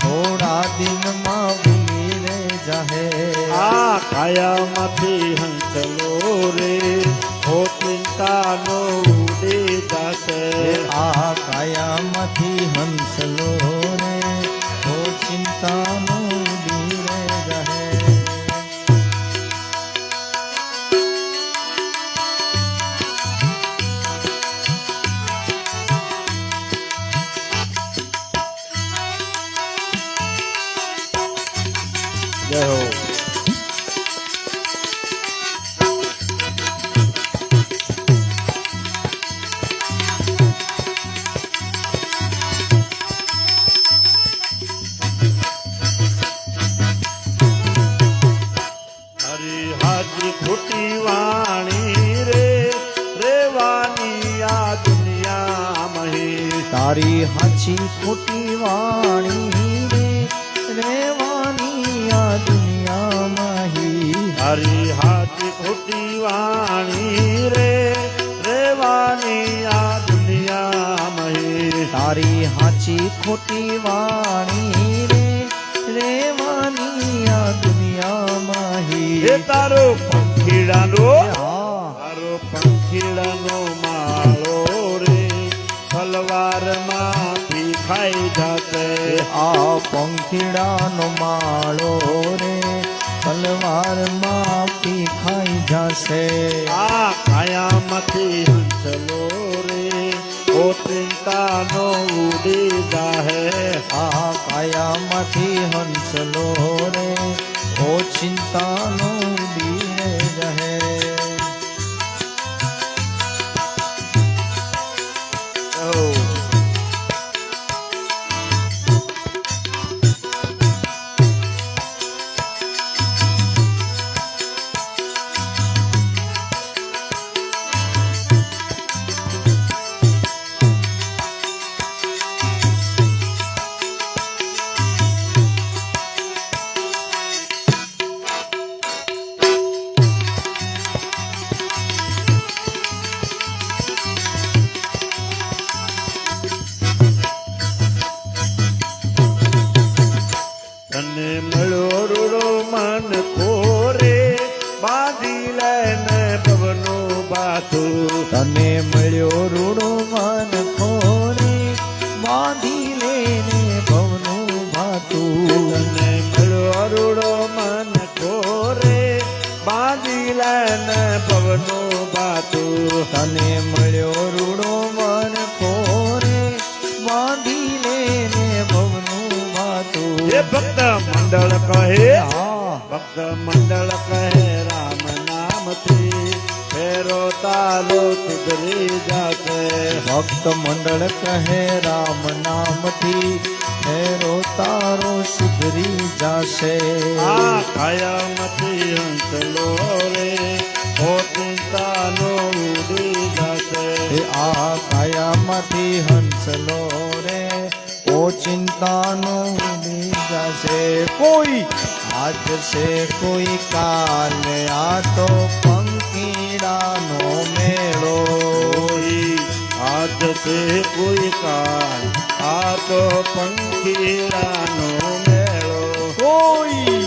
થોડા દિનમાં ભૂલી રે જાહે આ કાયામાંથી હંસલો રે હો ચિંતાનો ઉડી જાશે આ કાયામાંથી હંસલો રે ઓ ચિંતાનો ઉડી રે જાહે જય હો હરી હાજી ખોટી વાણી રે રેવાની આ દુનિયા મહી તારી હાચી ખોટી વાણી રે રેવાની આ દુનિયામાં હી હરી હાજી ખોટી વાણી રે રેવાની આ દુનિયા મહી તારી હાચી ખોટી વાણી રે રેવાની આ દુનિયામાં હી એ તારો પંખીડાનો આ તારો પંખીડાનો માળો રે તલવારમાંથી ખાઈ જાશે આ પંખીડાનો માળો રે તલવારમાં પીખાઈ જાશે આ કાયામાંથી હંસલો રે ઓ ચિંતાનો ઉડી જાહે આ કાયામાંથી હંસલો રે ઓ ચિંતાનો ઉડી રે રહે તને મળ્યો રૂડો મન ખોરે બાંધી લેને પવનો બાથું તને મળ્યો રૂડો મન ખોરે બાંધી લેને ભવનું ભાતું તને મળ્યો રૂડો મન ખોરે બાંધી લેને પવનો બાથું તને મળ્યો રૂડો મન ખોરે બાંધી લેને ભવનું ભાતું એ ભક્ત મંડળ કહે આ ભક્ત મંડળ કહે રામ નામથી ફેરો તારો સુધરી જશે ભક્ત મંડળ કહે રામ નામથી ફેરો તારો સુધરી જાશે આ કાયમથી હંસલો રે ઓ ચિંતાનો ઉડી જશે હે આ કાયામાંથી હંસલો રે ઓ ચિંતાનો ઉડી જાશે કોઈ આજ છે કોઈ કાલ આ તો પંખીડાનો મેળો કોઈ આજ છે કોઈ કાલ આ તો પંખીડાનો મેળો કોઈ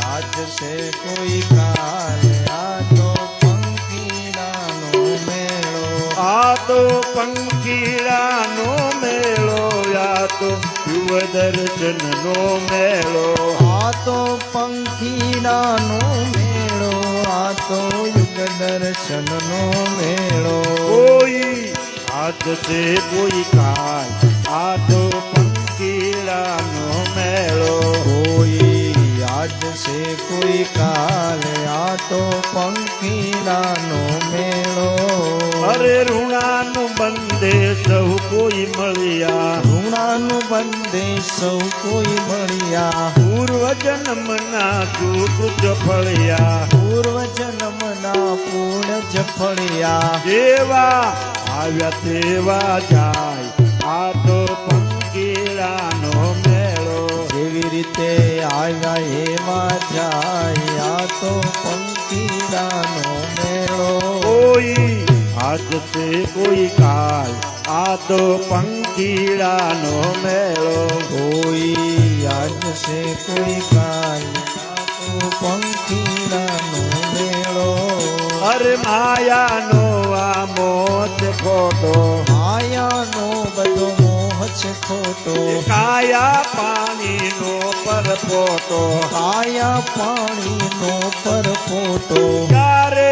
આજ છે કોઈ કાલ આ તો પંખીડાનો મેળો આ તો પંખીડાનો મેળો આ તો યુવ દર્શનનો મેળો આ તો પંખીડાનો મેળો આ તો યુગ દર્શનનો મેળો કોઈ આજ છે કોઈ કાલ આ તો પંખીડાનો મેળો કોઈ આજ છે કોઈ કાલ આ તો પંખીડાનો મેળો અરે ઋણાનું બંધે સૌ કોઈ મળ્યા ઋણાનું બંધે સૌ કોઈ મળ્યા પૂર્વ જન્મના સુકૃત ફળ્યા પૂર્વ જન્મના પૂર્ણ જ ફળ્યા જેવા આવ્યા તેવા જાય આ તો પંખીડાનો મેળો જેવી રીતે આવ્યા એવા જાય આ તો પંખીડાનો મેળો કોઈ આજ છે કોઈ કાલ આ તો પંખીડાનો મેળો કોઈ આજ છે કોઈ કાલ આ તો પંખીડાનો મેળો અરે માયાનો આ મોત ખોટો માયાનો બધો મોહ છે ખોટો કાયા પાણીનો પરપોટો કાયા પાણીનો પરપોટો ક્યારે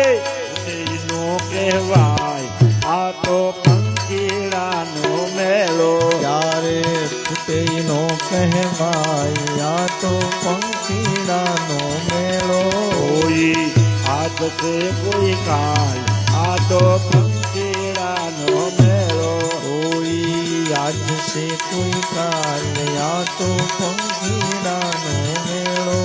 નો કહેવાય આ તો પંખીડાનો મેળો ક્યારે ફૂટે નો કહેવાય આ તો પંખીડાનો મેળો કોઈ આજ છે કોઈ કાલ આ તો પંખીડાનો મેળો કોઈ આજ છે કોઈ કાલ આ તો પંખીડાનો મેળો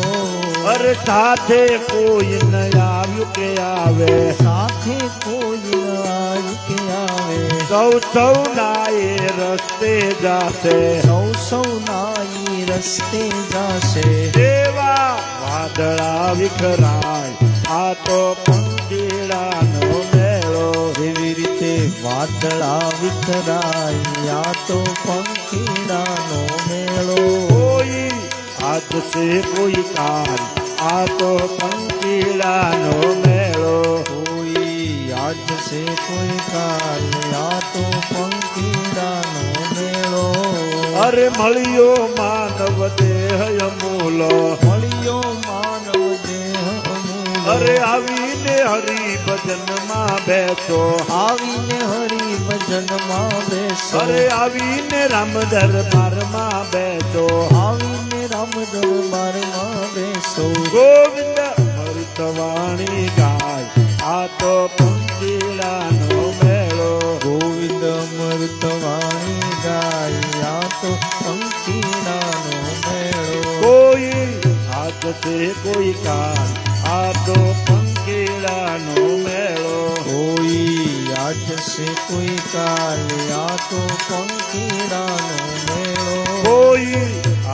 અરે સાથે કોઈ ન આવ્યું કે આવે સાથે કોઈ આવ્યું કે આવે સૌ સૌ નાએ રસ્તે જાશે સૌ સૌ નાઈ રસ્તે જાશે દેવા વાદળા વિખરાય આ તો પંખીડાનો મેળો જેવી રીતે વાદળા વિખરાય આ તો પંખીડાનો મેળો કોઈ આજ છે કોઈ કાલ આ તો પંખીડાનો મેળો કોઈ આજ છે કોઈ કાલ આ તો પંખીડાનો મેળો અરે મળ્યો માનવ દેહ અમૂલો મળ્યો માનવ દેહ અમૂલ અરે આવીને હરિ ભજનમાં બેસો આવીને હરિ ભજનમાં બેસો અરે આવીને રામ દરબારમાં બેસો આવીને રામ દરબારમાં બેસો ગોવિંદ અમૃતવાણી ગાય આ તો પંખીડાનો મેળો ગોવિંદ અમૃતવાણી ગાય આ તો પંખીડાનો મેળો કોઈ આજ છે કોઈ કાલ આ તો પંખીડાનો મેળો કોઈ આજ છે કોઈ કાલ આ તો પંખીડાનો મેળો કોઈ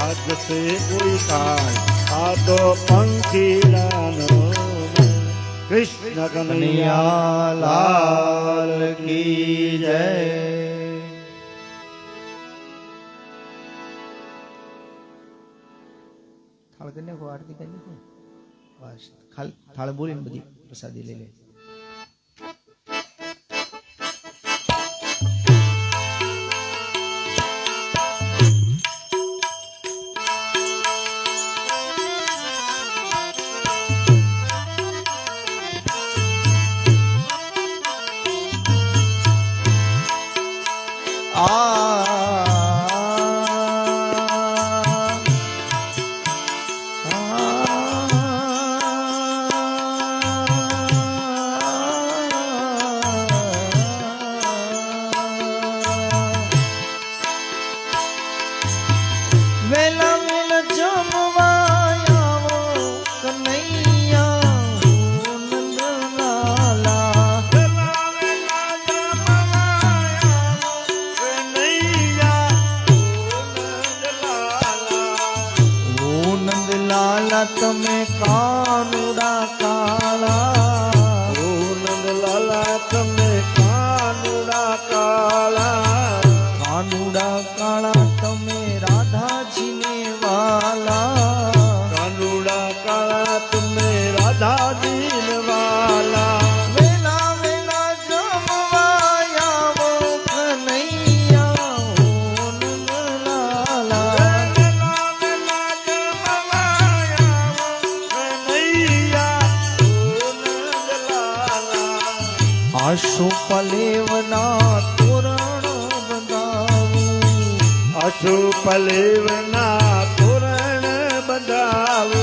આજ છે કોઈ કાલ આ તો પંખીડાનો કૃષ્ણ કનૈયા કનૈયા લાલ કી જય થાળ કરી નાખો આરતી કરી નાખો બસ થાળ બોલીને બધી પ્રસાદી લઈ લે કાનુડા કાળા ઓ નંદલાલા તમે કાનુડા કાળા કાનુડા કાળા તમે રાધાજીને વાલા કાનુડા કાળા તમે રાધાજી વાલા વેલા વેલા જમવાયા વો કનૈયા ઓ નંદલાલા આશો પલેવના તોરણ બંધાવું અશુપલેવના તોરણ બંધાવો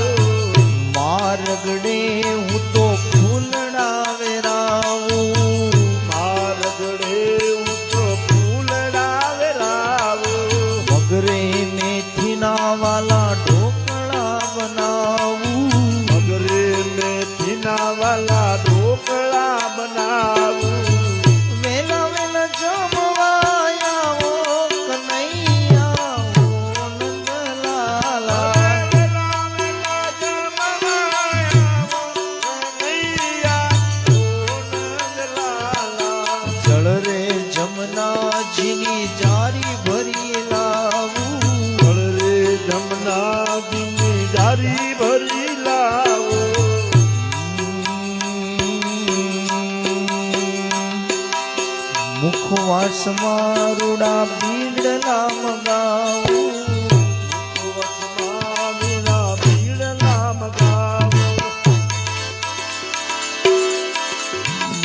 માર્ગડે હું તો ફૂલડા વેરાવું મારગડે હું તો ફૂલડા વેરાવો વગરે મેથીના વાલા ઢોકળા બનાવું મગરે મેથીના વાલા ઢોકળા બનાવું વેલા વેલા જમવાયા ઓ કનૈયા ઓ નંદલાલા જળ રે જમનાજીની જારી ભરી લાવું રે જમના દિની જારી ભરી લાવો મુખવાસ મારુડા બીડલા મગાવું વચમાં વિના ભીડના મગાવો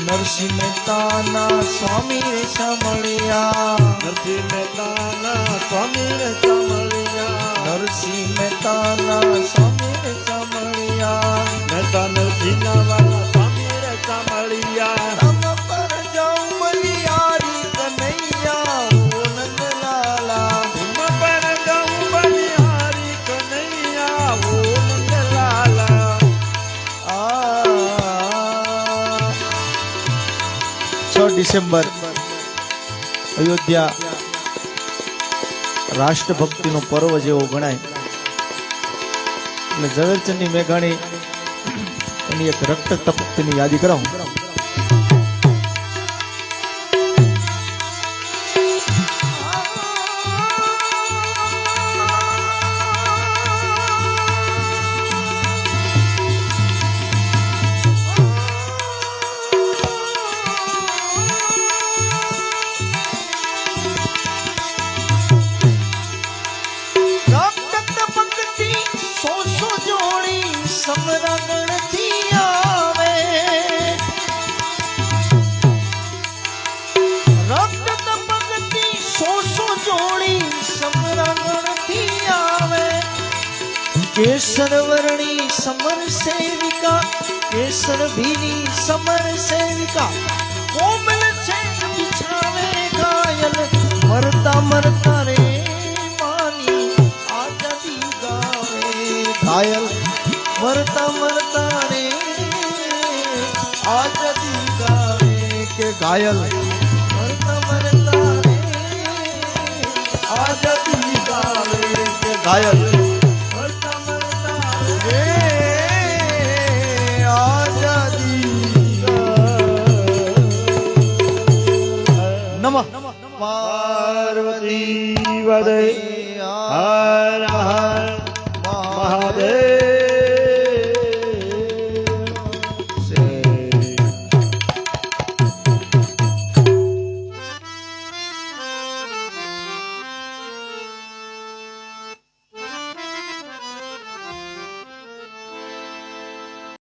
નરસિંહ મહેતાના સ્વામી સાંભળ્યા નરસિંહ મહેતાના સ્વામી સાંભળ્યા નરસિંહ મહેતાના સ્વામી સાંભળ્યા મહેતા નરસિંહના વાલા સ્વામી સાંભળ્યા રામ પર જાઉં બલિયારી કનૈયા ઓ નંદલાલા તુમ પર જાઉં બલિહારી કનૈયા ઓ નંદલાલા આ 6 ડિસેમ્બર અયોધ્યા રાષ્ટ્રભક્તિનો પર્વ જેવો ગણાય એટલે ઝવેરચંદની મેઘાણી એની એક રક્ત તપ્તની યાદી કરાવું સમરગણથી આવે રક્ત તપકતી સોસો જોડી સમરગણથી આવે કેસર વર્ણી સમર સેવિકા કેસર ભીની સમર સેવિકા કોમલ છે બિછાવે ઘાયલ મરતા મરતા રે માની આઝાદી ગાવે ઘાયલ મરતા મરતા રે આઝાદી ગાવે કે ઘાયલ મરતા મરતા રે આઝાદી ગાવે કે ઘાયલ મરતા મરતા રે આઝાદી નમઃ પાર્વતી વદય હર હર